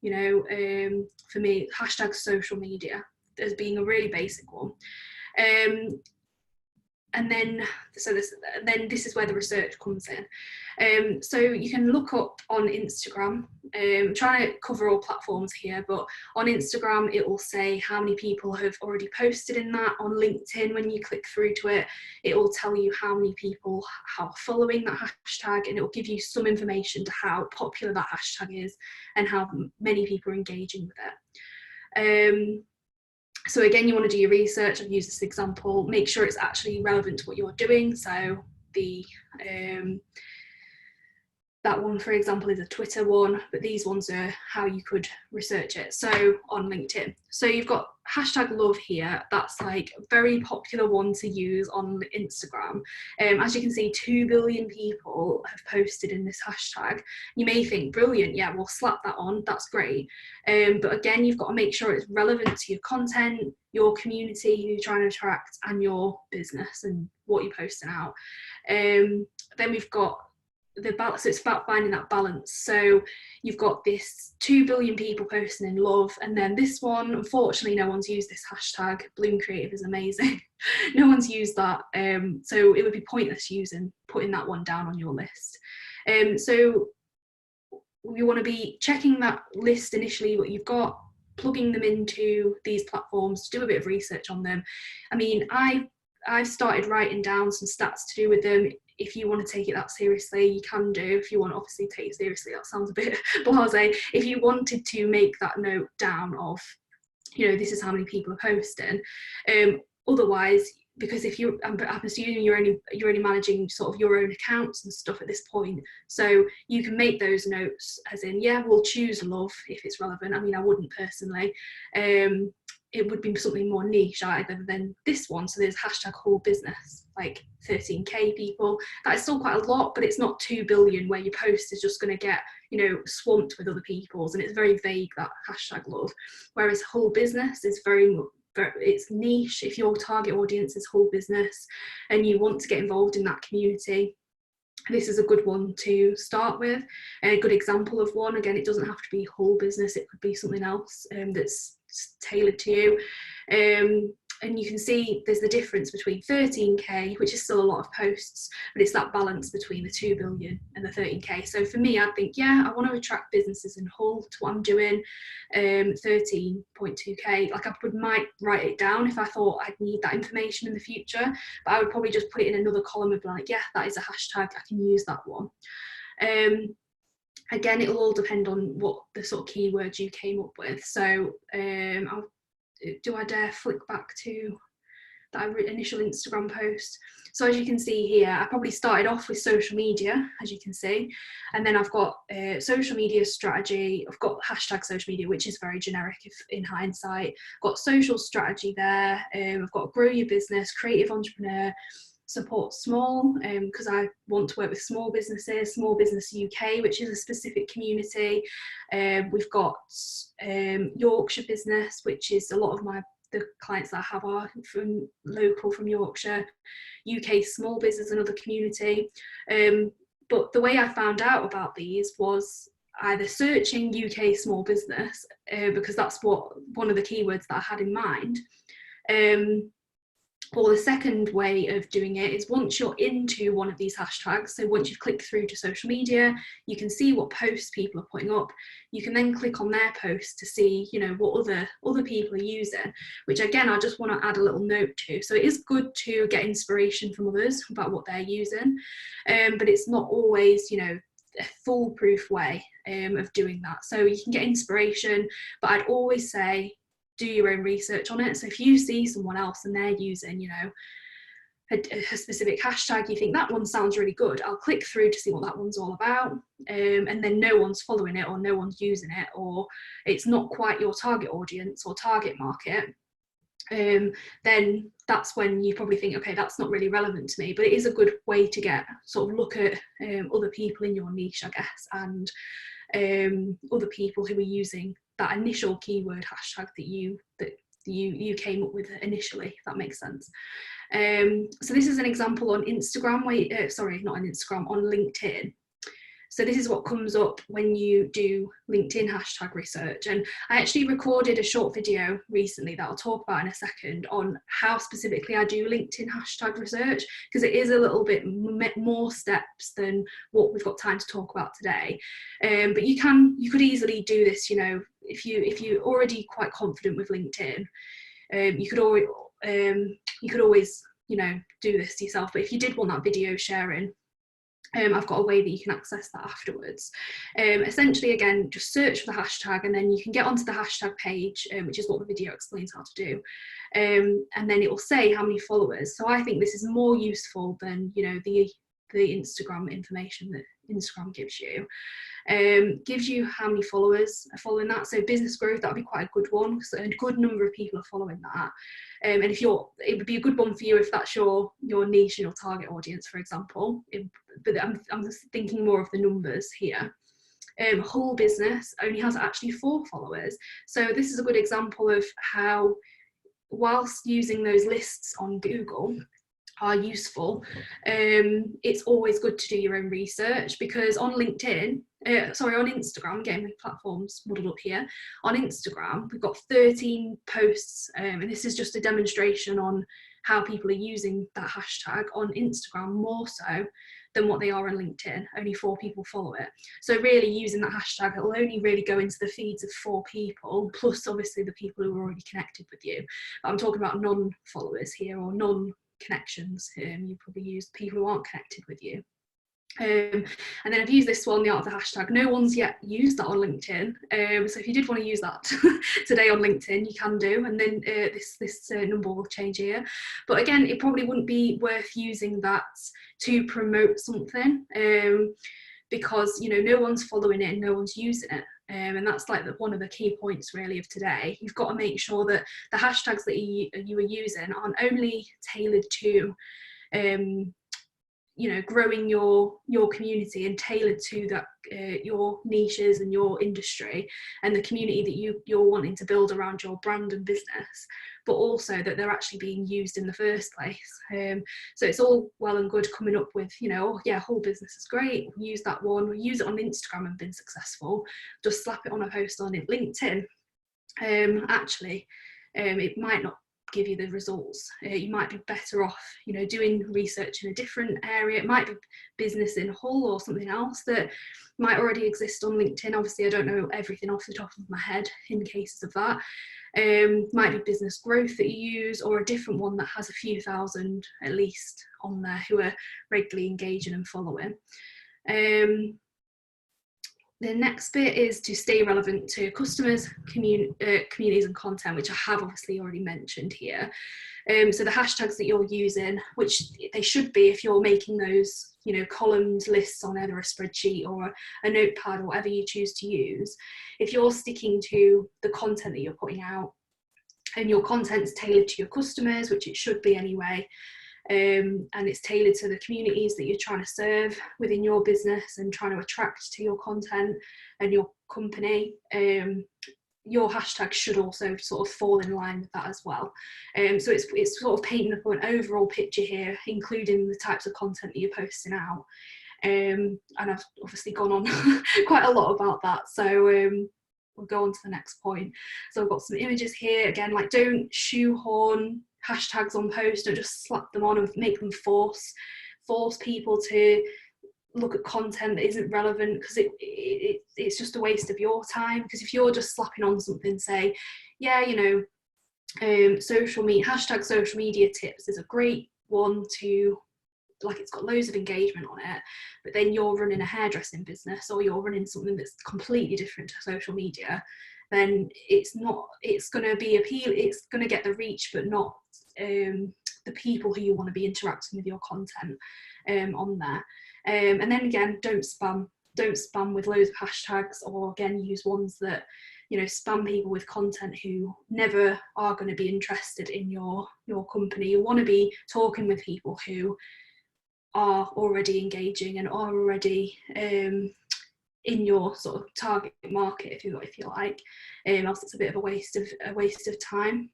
for me, hashtag social media as being a really basic one. And then this is where the research comes in. So you can look up on Instagram, I'm trying to cover all platforms here, but on Instagram it will say how many people have already posted in that. On LinkedIn, when you click through to it, it will tell you how many people are following that hashtag, and it will give you some information to how popular that hashtag is and how many people are engaging with it. So again, you want to do your research. I've used this example, make sure it's actually relevant to what you're doing. So the that one, for example, is a Twitter one, but these ones are how you could research it. So on LinkedIn. So you've got hashtag love here. That's like a very popular one to use on Instagram. As you can see, 2 billion people have posted in this hashtag. You may think, brilliant, yeah, we'll slap that on, that's great. But again, you've got to make sure it's relevant to your content, your community who you're trying to attract, and your business and what you're posting out. Then we've got the balance. So it's about finding that balance. So you've got this 2 billion people posting in love, and then this one, unfortunately no one's used this hashtag. Bloom Creative is amazing. No one's used that, so it would be pointless putting that one down on your list. So you want to be checking that list initially, what you've got, plugging them into these platforms, do a bit of research on them. I mean, I've started writing down some stats to do with them. If you want to take it that seriously, you can do. If you want to obviously take it seriously, that sounds a bit blasé. If you wanted to make that note down of, this is how many people are posting. Otherwise, because if I'm assuming you're only managing sort of your own accounts and stuff at this point, so you can make those notes as in, yeah, we'll choose love if it's relevant. I mean, I wouldn't personally. It would be something more niche either than this one. So there's hashtag whole business, like 13k people. That is still quite a lot, but it's not 2 billion where your post is just going to get, swamped with other people's, and it's very vague, that hashtag love. Whereas whole business is it's niche. If your target audience is whole business and you want to get involved in that community, this is a good one to start with. A good example of one, again, it doesn't have to be whole business, it could be something else that's tailored to you. And you can see there's the difference between 13k, which is still a lot of posts, but it's that balance between the 2 billion and the 13k. So for me, I think, yeah, I want to attract businesses in whole to what I'm doing. 13.2k, like might write it down if I thought I'd need that information in the future, but I would probably just put it in another column and be like, yeah, that is a hashtag, I can use that one. Again, it'll all depend on what the sort of keywords you came up with. So do I dare flick back to that initial Instagram post? So as you can see here, I probably started off with social media, as you can see, and then I've got social media strategy. I've got hashtag social media, which is very generic in hindsight. I've got social strategy there. I've got grow your business, creative entrepreneur, support small, because I want to work with small businesses, Small Business UK, which is a specific community. We've got Yorkshire business, which is a lot of the clients that I have are from Yorkshire. UK small business, another community. But the way I found out about these was either searching UK small business, because that's one of the keywords that I had in mind. Or the second way of doing it is once you're into one of these hashtags, so once you've clicked through to social media, you can see what posts people are putting up. You can then click on their posts to see, what other people are using, which again, I just want to add a little note to. So it is good to get inspiration from others about what they're using, but it's not always, a foolproof way of doing that. So you can get inspiration, but I'd always say, do your own research on it. So if you see someone else and they're using, a specific hashtag, you think that one sounds really good, I'll click through to see what that one's all about, and then no one's following it, or no one's using it, or it's not quite your target audience or target market, then that's when you probably think, okay, that's not really relevant to me. But it is a good way to get sort of look at other people in your niche, I guess, and other people who are using that initial keyword hashtag that you came up with initially, if that makes sense. So this is an example on Instagram, sorry, not on Instagram, on LinkedIn. So this is what comes up when you do LinkedIn hashtag research. And I actually recorded a short video recently that I'll talk about in a second on how specifically I do LinkedIn hashtag research, because it is a little bit more steps than what we've got time to talk about today. But you could easily do this, you know, if you're already quite confident with LinkedIn, you could always, you know, do this yourself. But if you did want that video sharing, I've got a way that you can access that afterwards. Essentially, again, just search for the hashtag, and then you can get onto the hashtag page, which is what the video explains how to do. And then it will say how many followers. So I think this is more useful than, you know, the Instagram information that Instagram gives you. Gives you how many followers are following that. So business growth, that would be quite a good one, because a good number of people are following that. And it would be a good one for you if that's your niche and your target audience, for example. But I'm just thinking more of the numbers here. Whole business only has actually 4 followers. So this is a good example of how, whilst using those lists on Google are useful, it's always good to do your own research, because on LinkedIn, on Instagram, getting my platforms muddled up here, on Instagram we've got 13 posts, and this is just a demonstration on how people are using that hashtag on Instagram more so than what they are on LinkedIn. Only 4 people follow it. So really using that hashtag, it will only really go into the feeds of 4 people, plus obviously the people who are already connected with you. But I'm talking about non-followers here, or non-connections. You probably use people who aren't connected with you. And then I've used this one, the art of the hashtag. No one's yet used that on LinkedIn, so if you did want to use that today on LinkedIn, you can do, and then this number will change here. But again, it probably wouldn't be worth using that to promote something, because, you know, no one's following it and no one's using it. And that's like one of the key points really of today. You've got to make sure that the hashtags that you are using aren't only tailored to you know, growing your community and tailored to that, your niches and your industry and the community that you're wanting to build around your brand and business, but also that they're actually being used in the first place. So it's all well and good coming up with, you know, oh yeah, whole business is great, use that one, we'll use it on Instagram and been successful, just slap it on a post on it. LinkedIn, actually, it might not give you the results. You might be better off, you know, doing research in a different area. It might be business in Hull or something else that might already exist on LinkedIn. Obviously, I don't know everything off the top of my head in cases of that. Might be business growth that you use, or a different one that has a few thousand at least on there who are regularly engaging and following. The next bit is to stay relevant to customers, communities and content, which I have obviously already mentioned here. So the hashtags that you're using, which they should be if you're making those, you know, columns, lists on either a spreadsheet or a notepad or whatever you choose to use, if you're sticking to the content that you're putting out and your content's tailored to your customers, which it should be anyway, and it's tailored to the communities that you're trying to serve within your business and trying to attract to your content and your company, your hashtag should also sort of fall in line with that as well. So it's sort of painting up an overall picture here, including the types of content that you're posting out. And I've obviously gone on quite a lot about that, so we'll go on to the next point. So I've got some images here. Again, like, don't shoehorn hashtags on posts, don't just slap them on and make them force people to look at content that isn't relevant, because it's just a waste of your time. Because if you're just slapping on something, say, yeah, you know, hashtag social media tips is a great one to, like, it's got loads of engagement on it, but then you're running a hairdressing business or you're running something that's completely different to social media, then it's going to be it's going to get the reach but not the people who you want to be interacting with your content on there. And then again, don't spam with loads of hashtags, or again use ones that, you know, spam people with content who never are going to be interested in your company. You want to be talking with people who are already engaging and are already in your sort of target market, if you like. Else it's a bit of a waste of time,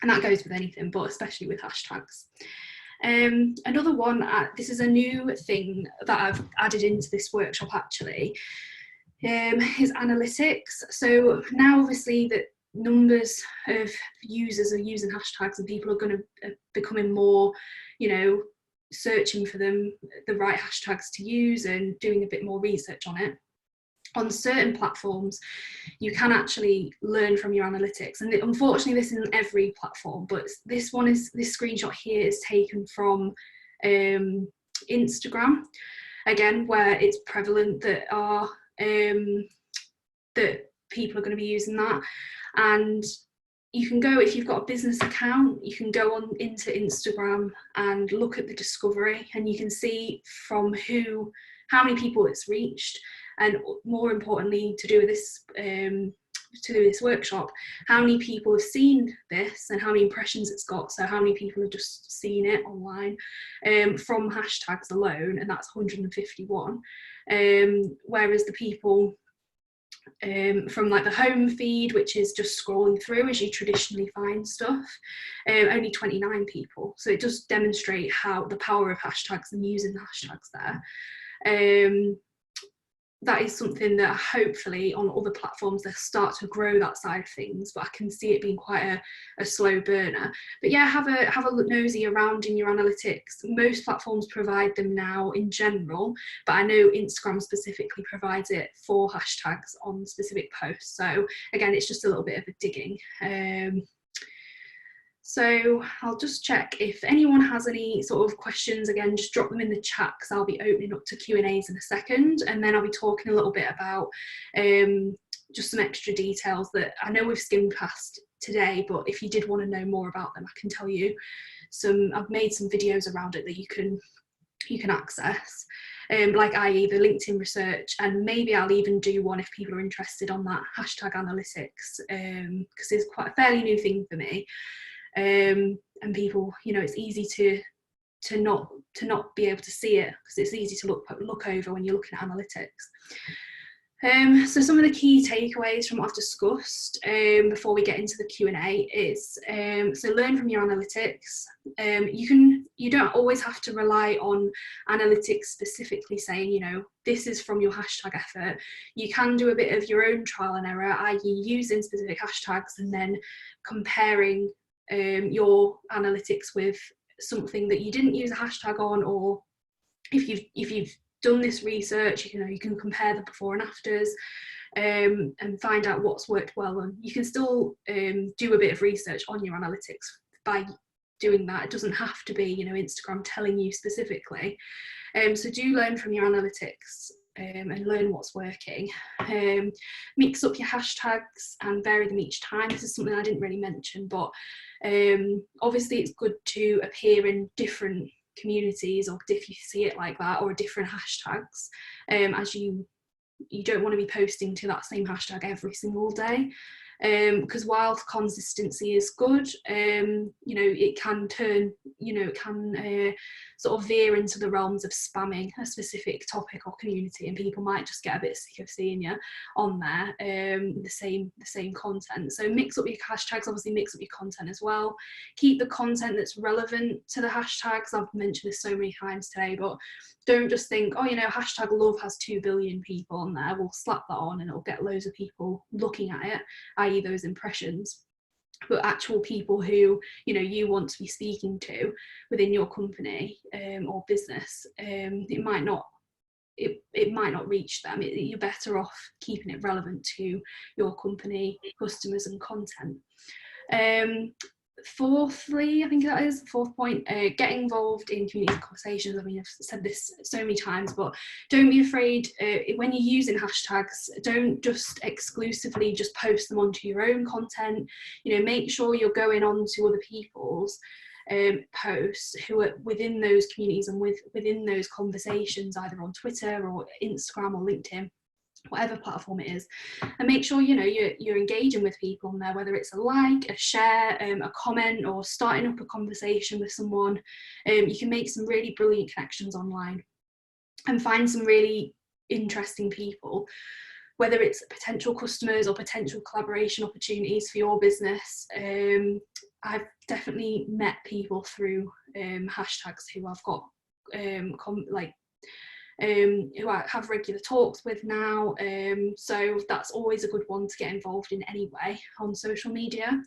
and that goes with anything, but especially with hashtags. Another one, this is a new thing that I've added into this workshop actually, is analytics. So now obviously that numbers of users are using hashtags and people are going to becoming more, you know, searching for them, the right hashtags to use and doing a bit more research on it. On certain platforms, you can actually learn from your analytics, and unfortunately this isn't every platform, but this screenshot here is taken from Instagram, again, where it's prevalent that that people are going to be using that. And you can go, if you've got a business account, you can go on into Instagram and look at the discovery, and you can see from how many people it's reached, and more importantly, to do with this workshop, how many people have seen this and how many impressions it's got. So how many people have just seen it online from hashtags alone, and that's 151. Whereas the people from like the home feed, which is just scrolling through as you traditionally find stuff, only 29 people. So it does demonstrate how the power of hashtags and using hashtags there. That is something that hopefully on other platforms they'll start to grow that side of things, but I can see it being quite a slow burner. But yeah, have a look nosy around in your analytics. Most platforms provide them now in general, but I know Instagram specifically provides it for hashtags on specific posts. So again, it's just a little bit of a digging. So I'll just check if anyone has any sort of questions. Again, just drop them in the chat, because I'll be opening up to Q&As in a second, and then I'll be talking a little bit about just some extra details that I know we've skimmed past today, but if you did want to know more about them, I can tell you I've made some videos around it that you can access, like i.e. the LinkedIn research, and maybe I'll even do one if people are interested on that hashtag analytics, because it's quite a fairly new thing for me. And people, you know, it's easy to not be able to see it, because it's easy to look over when you're looking at analytics. So some of the key takeaways from what I've discussed before we get into the Q&A is, so learn from your analytics. You don't always have to rely on analytics specifically saying, you know, this is from your hashtag effort. You can do a bit of your own trial and error, i.e. using specific hashtags and then comparing your analytics with something that you didn't use a hashtag on, or if you've done this research, you know, you can compare the before and afters and find out what's worked well. And you can still do a bit of research on your analytics by doing that. It doesn't have to be, you know, Instagram telling you specifically. So do learn from your analytics and learn what's working. Mix up your hashtags and vary them each time. This is something I didn't really mention, but obviously it's good to appear in different communities, or if you see it like that, or different hashtags, as you don't want to be posting to that same hashtag every single day, because while consistency is good, you know, it can turn, you know, it can sort of veer into the realms of spamming a specific topic or community, and people might just get a bit sick of seeing you on there, the same content. So mix up your hashtags, obviously mix up your content as well. Keep the content that's relevant to the hashtags. I've mentioned this so many times today, but don't just think, oh, you know, hashtag love has 2 billion people on there, we'll slap that on and it'll get loads of people looking at it, i.e. those impressions. But actual people who, you know, you want to be speaking to within your company or business, it might not reach them. You're better off keeping it relevant to your company, customers and content. Fourthly, I think that is the fourth point, get involved in community conversations. I mean, I've said this so many times, but don't be afraid when you're using hashtags. Don't just exclusively just post them onto your own content. You know, make sure you're going on to other people's posts who are within those communities and within those conversations, either on Twitter or Instagram or LinkedIn, whatever platform it is, and make sure you're engaging with people on there, whether it's a like, a share, a comment, or starting up a conversation with someone. You can make some really brilliant connections online and find some really interesting people, whether it's potential customers or potential collaboration opportunities for your business. I've definitely met people through hashtags who I've got who I have regular talks with now. So that's always a good one to get involved in anyway on social media.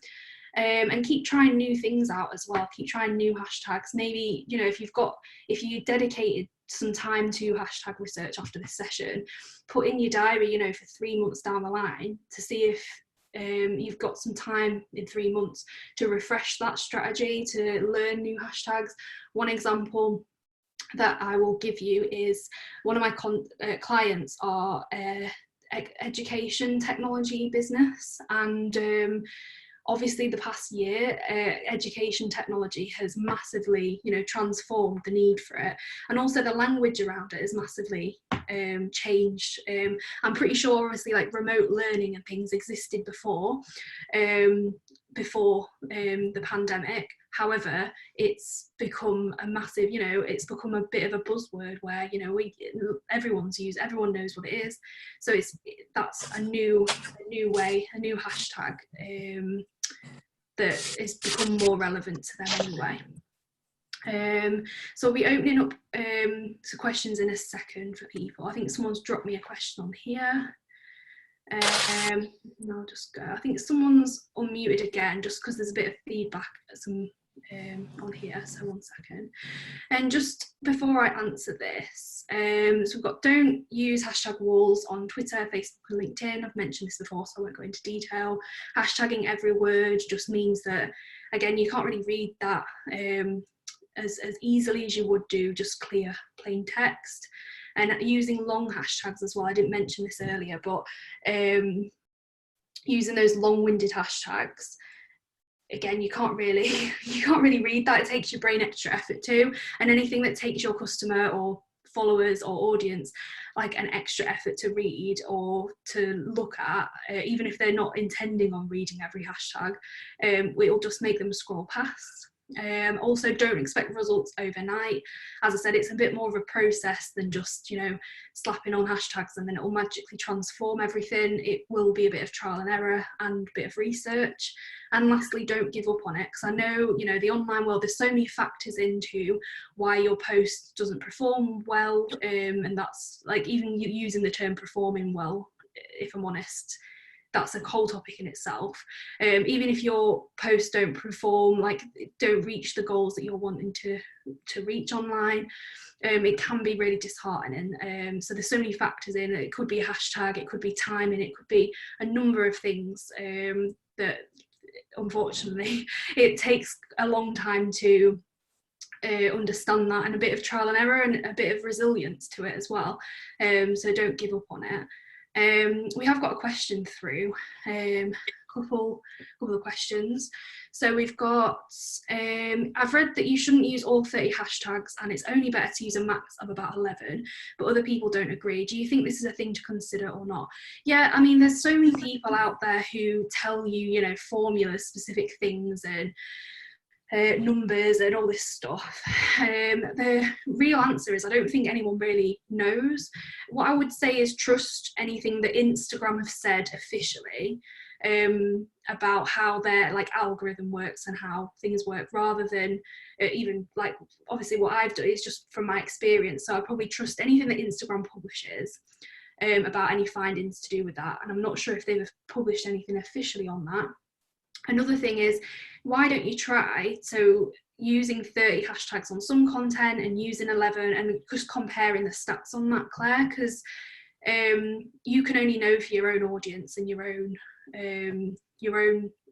And keep trying new things out as well. Keep trying new hashtags. Maybe, if you dedicated some time to hashtag research after this session, put in your diary, for 3 months down the line to see if you've got some time in 3 months to refresh that strategy, to learn new hashtags. One example that I will give you is one of my clients are education technology business, and obviously the past year education technology has massively transformed the need for it, and also the language around it has massively changed. I'm pretty sure obviously like remote learning and things existed before the pandemic. However, it's become a massive, it's become a bit of a buzzword where, everyone knows what it is. So that's a new way, a new hashtag that has become more relevant to them anyway. So we'll be opening up to questions in a second for people. I think someone's dropped me a question on here. I'll just go. I think someone's unmuted again just because there's a bit of feedback on here, so 1 second. And just before I answer this, so we've got don't use hashtag walls on Twitter, Facebook and LinkedIn. I've mentioned this before, so I won't go into detail. Hashtagging every word just means that, again, you can't really read that as easily as you would do just clear plain text. And using long hashtags as well, I didn't mention this earlier, but using those long-winded hashtags, again, you can't really read that. It takes your brain extra effort too, and anything that takes your customer or followers or audience like an extra effort to read or to look at, even if they're not intending on reading every hashtag, it'll just make them scroll past. Also, don't expect results overnight. As I said, it's a bit more of a process than just slapping on hashtags and then it will magically transform everything. It will be a bit of trial and error and a bit of research. And lastly, don't give up on it, because I know the online world, there's so many factors into why your post doesn't perform well, and that's like even using the term performing well, if I'm honest, that's a whole topic in itself. Even if your posts don't perform, like don't reach the goals that you're wanting to reach online, it can be really disheartening. So there's so many factors in it. It could be a hashtag, it could be timing, it could be a number of things that unfortunately it takes a long time to understand that, and a bit of trial and error and a bit of resilience to it as well. So don't give up on it. We have got a question through, couple of questions. So we've got, I've read that you shouldn't use all 30 hashtags and it's only better to use a max of about 11, but other people don't agree. Do you think this is a thing to consider or not? Yeah, I mean, there's so many people out there who tell you, formulas, specific things and numbers and all this stuff. The real answer is I don't think anyone really knows. What I would say is trust anything that Instagram have said officially about how their algorithm works and how things work, rather than even obviously what I've done is just from my experience. So I probably trust anything that Instagram publishes about any findings to do with that, and I'm not sure if they've published anything officially on that. Another thing is, why don't you try using 30 hashtags on some content and using 11 and just comparing the stats on that, Claire, because you can only know for your own audience and your own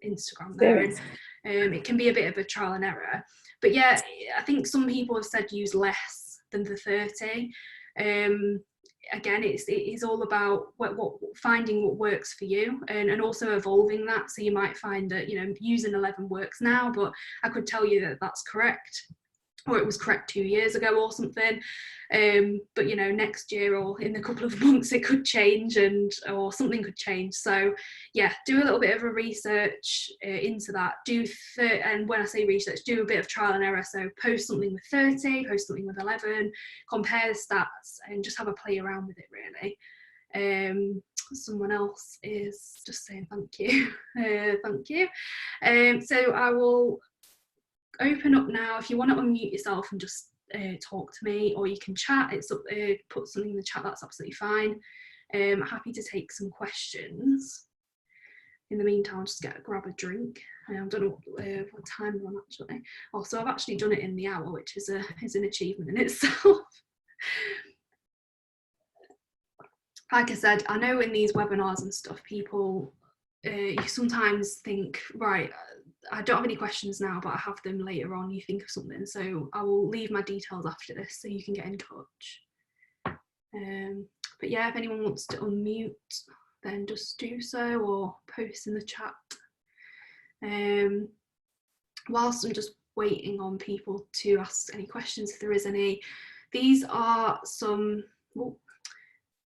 Instagram there, and it can be a bit of a trial and error. But yeah, I think some people have said use less than the 30. again, it is all about what finding what works for you, and also evolving that. So you might find that, you know, using 11 works now, but I could tell you that that's correct, or it was correct 2 years ago or something. But you know, next year or in a couple of months it could change, or something could change. So yeah, do a little bit of a research into that. And when I say research, do a bit of trial and error. So post something with 30, post something with 11, compare the stats, and just have a play around with it, really. Someone else is just saying thank you. Thank you. So I will open up now. If you want to unmute yourself and just talk to me, or you can chat, it's up, put something in the chat, that's absolutely fine. Happy to take some questions. In the meantime, I'll just grab a drink. I don't know what time we're on actually. Also, I've actually done it in the hour, which is an achievement in itself. Like I said, I know in these webinars and stuff, people, you sometimes think, right, I don't have any questions now, but I have them later on. You think of something, so I will leave my details after this so you can get in touch. But yeah, if anyone wants to unmute, then just do so, or post in the chat. Whilst I'm just waiting on people to ask any questions, if there is any, these are some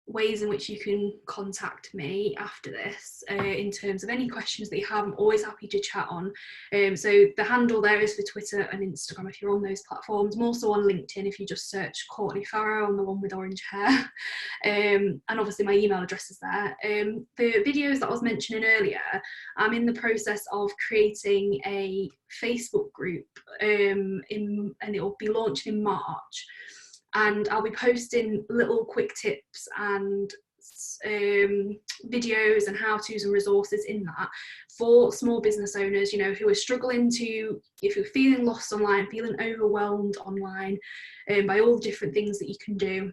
ways in which you can contact me after this in terms of any questions that you have. I'm always happy to chat on. So the handle there is for Twitter and Instagram if you're on those platforms. I'm also on LinkedIn if you just search Courtney Farrow, I'm the one with orange hair. And obviously my email address is there. The videos that I was mentioning earlier, I'm in the process of creating a Facebook group and it will be launched in March. And I'll be posting little quick tips and videos and how-tos and resources in that for small business owners, you know, who are struggling to, if you're feeling lost online, feeling overwhelmed online by all the different things that you can do.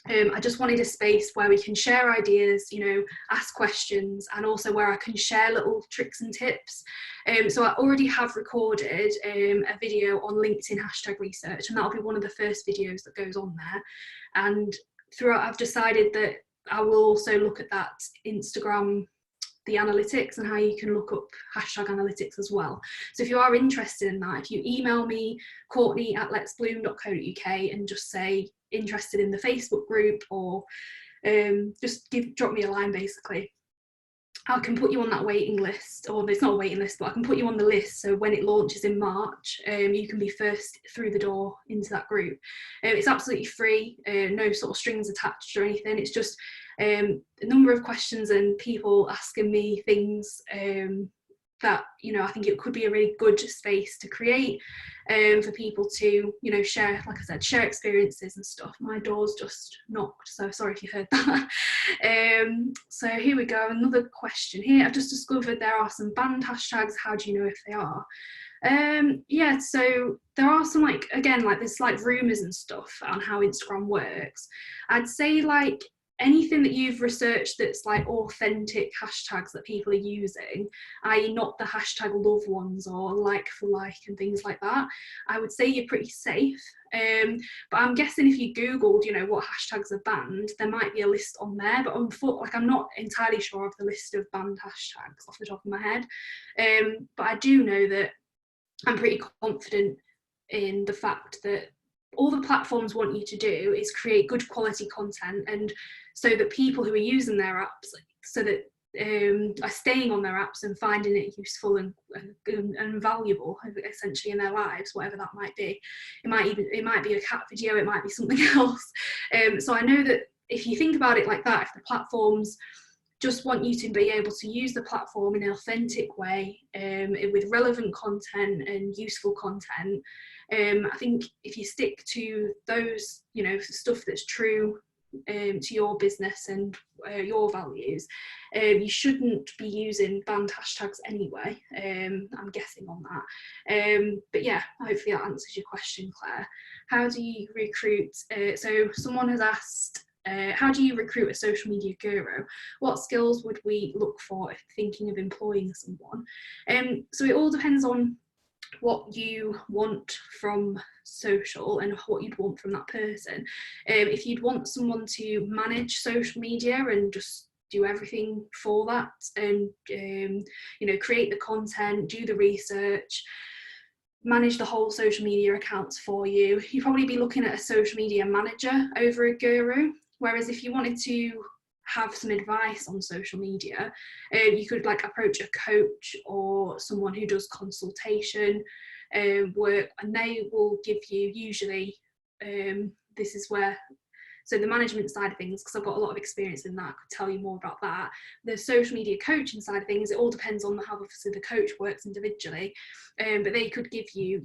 I just wanted a space where we can share ideas, you know, ask questions, and also where I can share little tricks and tips. So I already have recorded a video on LinkedIn #research, and that'll be one of the first videos that goes on there. And throughout, I've decided that I will also look at that Instagram, the analytics, and how you can look up #analytics as well. So if you are interested in that, if you email me, courtney@letsbloom.co.uk, and just say interested in the Facebook group, or just drop me a line basically, I can put you on that waiting list, or it's not a waiting list, but I can put you on the list, so when it launches in March, you can be first through the door into that group. It's absolutely free, no sort of strings attached or anything. It's just a number of questions and people asking me things that, you know, I think it could be a really good space to create for people to, you know, share, like I said, share experiences and stuff. My door's just knocked, so sorry if you heard that. So here we go, another question here. I've just discovered there are some banned hashtags. How do you know if they are? Yeah, so there are some, like, again, like there's like rumors and stuff on how Instagram works. I'd say like anything that you've researched that's like authentic hashtags that people are using, i.e. not the hashtag love ones or like for like and things like that, I would say you're pretty safe. But I'm guessing if you googled, you know, what hashtags are banned, there might be a list on there, but I'm not entirely sure of the list of banned hashtags off the top of my head. But I do know that I'm pretty confident in the fact that all the platforms want you to do is create good quality content, and so that people who are using their apps, so that are staying on their apps and finding it useful and valuable essentially in their lives, whatever that might be. It might be a cat video, it might be something else. So I know that if you think about it like that, if the platforms just want you to be able to use the platform in an authentic way, with relevant content and useful content, I think if you stick to those, you know, stuff that's true to your business and your values, you shouldn't be using banned hashtags anyway. I'm guessing on that. But yeah, hopefully that answers your question, Claire. How do you recruit? So someone has asked, how do you recruit a social media guru? What skills would we look for if thinking of employing someone? So it all depends on what you want from social and what you'd want from that person. If you'd want someone to manage social media and just do everything for that, and create the content, do the research, manage the whole social media accounts for you, you'd probably be looking at a social media manager over a guru. Whereas if you wanted to have some advice on social media, you could like approach a coach or someone who does consultation work, and they will give you usually, this is where, so the management side of things, because I've got a lot of experience in that, I could tell you more about that. The social media coaching side of things, it all depends on how obviously the coach works individually, but they could give you,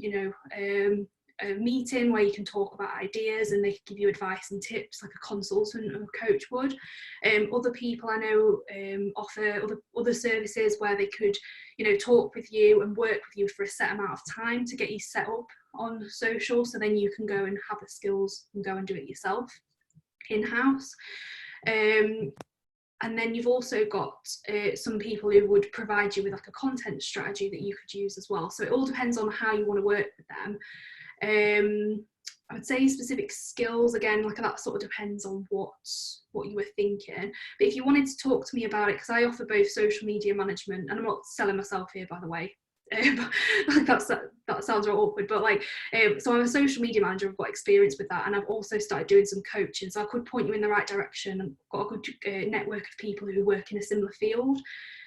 a meeting where you can talk about ideas, and they could give you advice and tips like a consultant or a coach would. Other people I know offer other services where they could, talk with you and work with you for a set amount of time to get you set up on social, so then you can go and have the skills and go and do it yourself in-house. And then you've also got some people who would provide you with like a content strategy that you could use as well. So it all depends on how you want to work with them. I would say specific skills, again, like that sort of depends on what you were thinking. But if you wanted to talk to me about it, because I offer both social media management, and I'm not selling myself here, by the way. That sounds real awkward, but so I'm a social media manager. I've got experience with that, and I've also started doing some coaching, so I could point you in the right direction. I've got a good network of people who work in a similar field,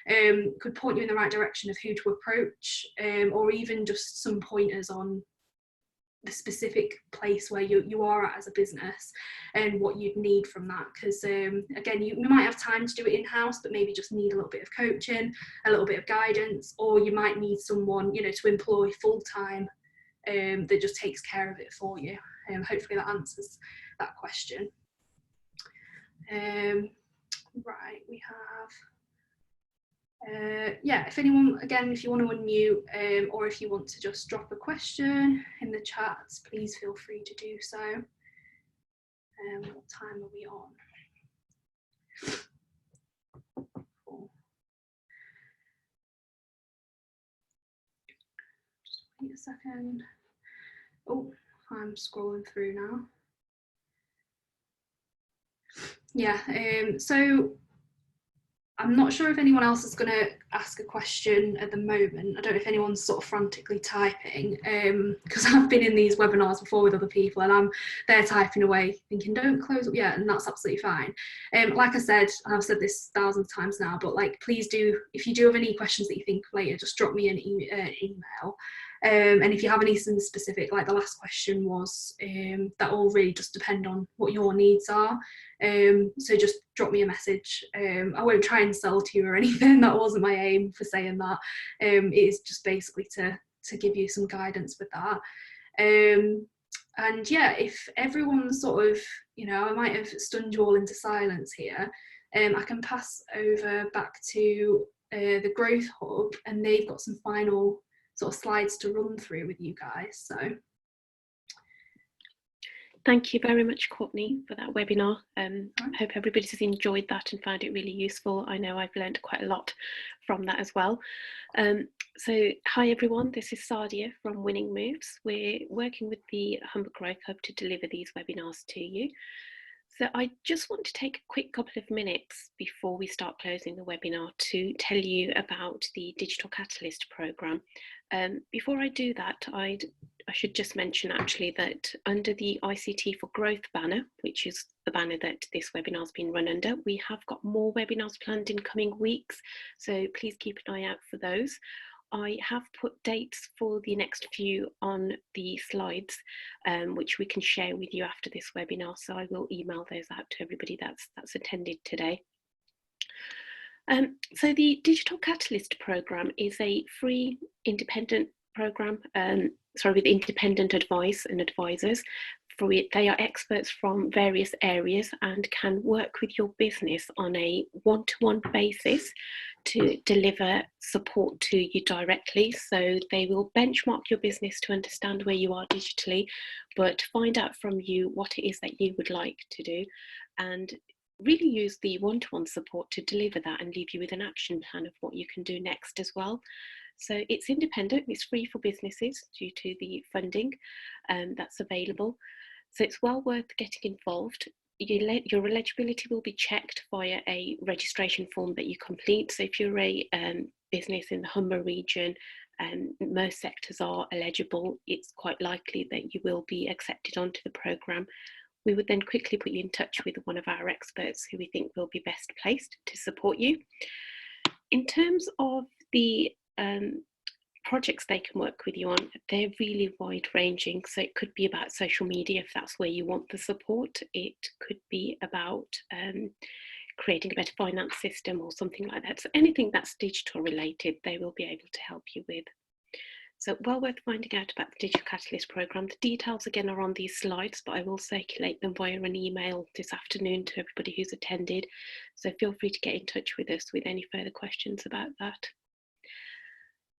could point you in the right direction of who to approach, or even just some pointers on the specific place where you are at as a business and what you'd need from that. Because again, you might have time to do it in-house, but maybe just need a little bit of coaching, a little bit of guidance, or you might need someone, to employ full-time that just takes care of it for you. Hopefully that answers that question. Right, we have if anyone, again, if you want to unmute, or if you want to just drop a question in the chat, please feel free to do so. What time are we on? Cool. Just wait a second. Oh, I'm scrolling through now. Yeah, so I'm not sure if anyone else is going to ask a question at the moment. I don't know if anyone's sort of frantically typing, because I've been in these webinars before with other people, and they're typing away thinking don't close up yet, and that's absolutely fine. Like I said, and I've said this thousands of times now, but please do, if you do have any questions that you think of later, just drop me an email. And if you have anything specific, like the last question was, that all really just depend on what your needs are. So just drop me a message. I won't try and sell to you or anything. That wasn't my aim for saying that. It is just basically to give you some guidance with that. And yeah, if everyone's sort of, I might have stunned you all into silence here. I can pass over back to the Growth Hub, and they've got some final sort of slides to run through with you guys. So thank you very much, Courtney, for that webinar. I hope everybody has enjoyed that and found it really useful. I know I've learned quite a lot from that as well. So hi everyone, this is Sadia from Winning Moves. We're working with the Humber Growth Hub to deliver these webinars to you. So I just want to take a quick couple of minutes before we start closing the webinar to tell you about the Digital Catalyst programme. Before I do that, I should just mention actually that under the ICT for Growth banner, which is the banner that this webinar has been run under, we have got more webinars planned in coming weeks, so please keep an eye out for those. I have put dates for the next few on the slides, which we can share with you after this webinar, so I will email those out to everybody that's attended today. So the Digital Catalyst programme is a free independent programme, with independent advice and advisors. They are experts from various areas and can work with your business on a one-to-one basis to deliver support to you directly. So they will benchmark your business to understand where you are digitally, but find out from you what it is that you would like to do. And really use the one-to-one support to deliver that and leave you with an action plan of what you can do next as well. So it's independent, it's free for businesses due to the funding that's available. So it's well worth getting involved. Your eligibility will be checked via a registration form that you complete. So if you're a business in the Humber region, most sectors are eligible, it's quite likely that you will be accepted onto the programme. We would then quickly put you in touch with one of our experts who we think will be best placed to support you. In terms of the projects they can work with you on, they're really wide ranging. So it could be about social media if that's where you want the support. It could be about creating a better finance system or something like that. So anything that's digital related, they will be able to help you with. So well worth finding out about the Digital Catalyst programme. The details again are on these slides, but I will circulate them via an email this afternoon to everybody who's attended. So feel free to get in touch with us with any further questions about that.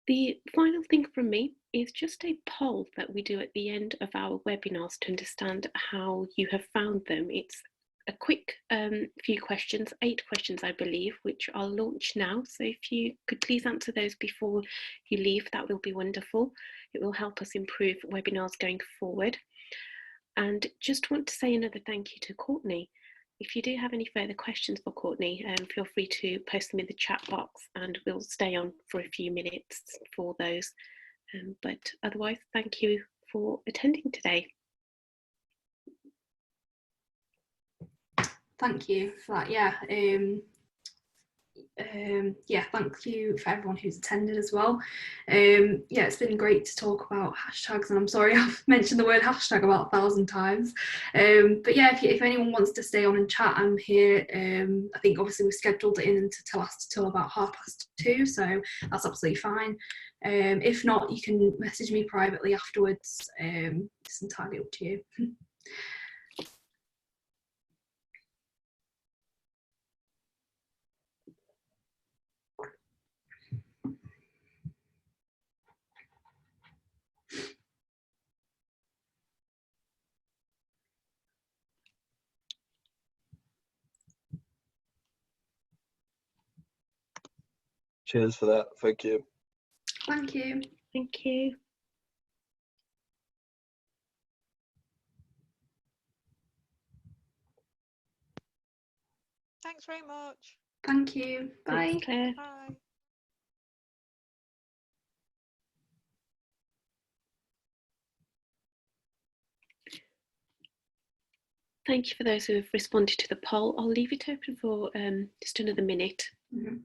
The final thing from me is just a poll that we do at the end of our webinars to understand how you have found them. It's a quick few questions, 8 questions I believe, which I'll launch now. So if you could please answer those before you leave, that will be wonderful. It will help us improve webinars going forward. And just want to say another thank you to Courtney. If you do have any further questions for Courtney, feel free to post them in the chat box and we'll stay on for a few minutes for those. But otherwise, thank you for attending today. Thank you for that. Yeah, thank you for everyone who's attended as well. Yeah, it's been great to talk about hashtags, and I'm sorry I've mentioned the word hashtag about 1,000 times. But yeah, if anyone wants to stay on and chat, I'm here. I think obviously we scheduled it in to last till about 2:30, so that's absolutely fine. If not, you can message me privately afterwards. It's entirely up to you. Cheers for that. Thank you. Thank you. Thank you. Thanks very much. Thank you. Bye. Thanks, Claire. Bye. Thank you for those who have responded to the poll. I'll leave it open for just another minute. Mm-hmm.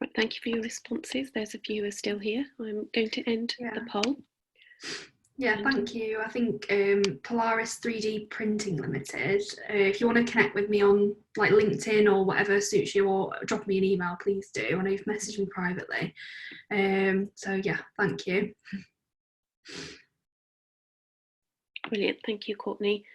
Right, thank you for your responses. Those of you who are still here, I'm going to end the poll. Yeah, thank you. I think Polaris 3D Printing Limited, if you want to connect with me on like LinkedIn or whatever suits you, or drop me an email, please do. I know you've messaged me privately. So yeah, thank you. Brilliant. Thank you, Courtney.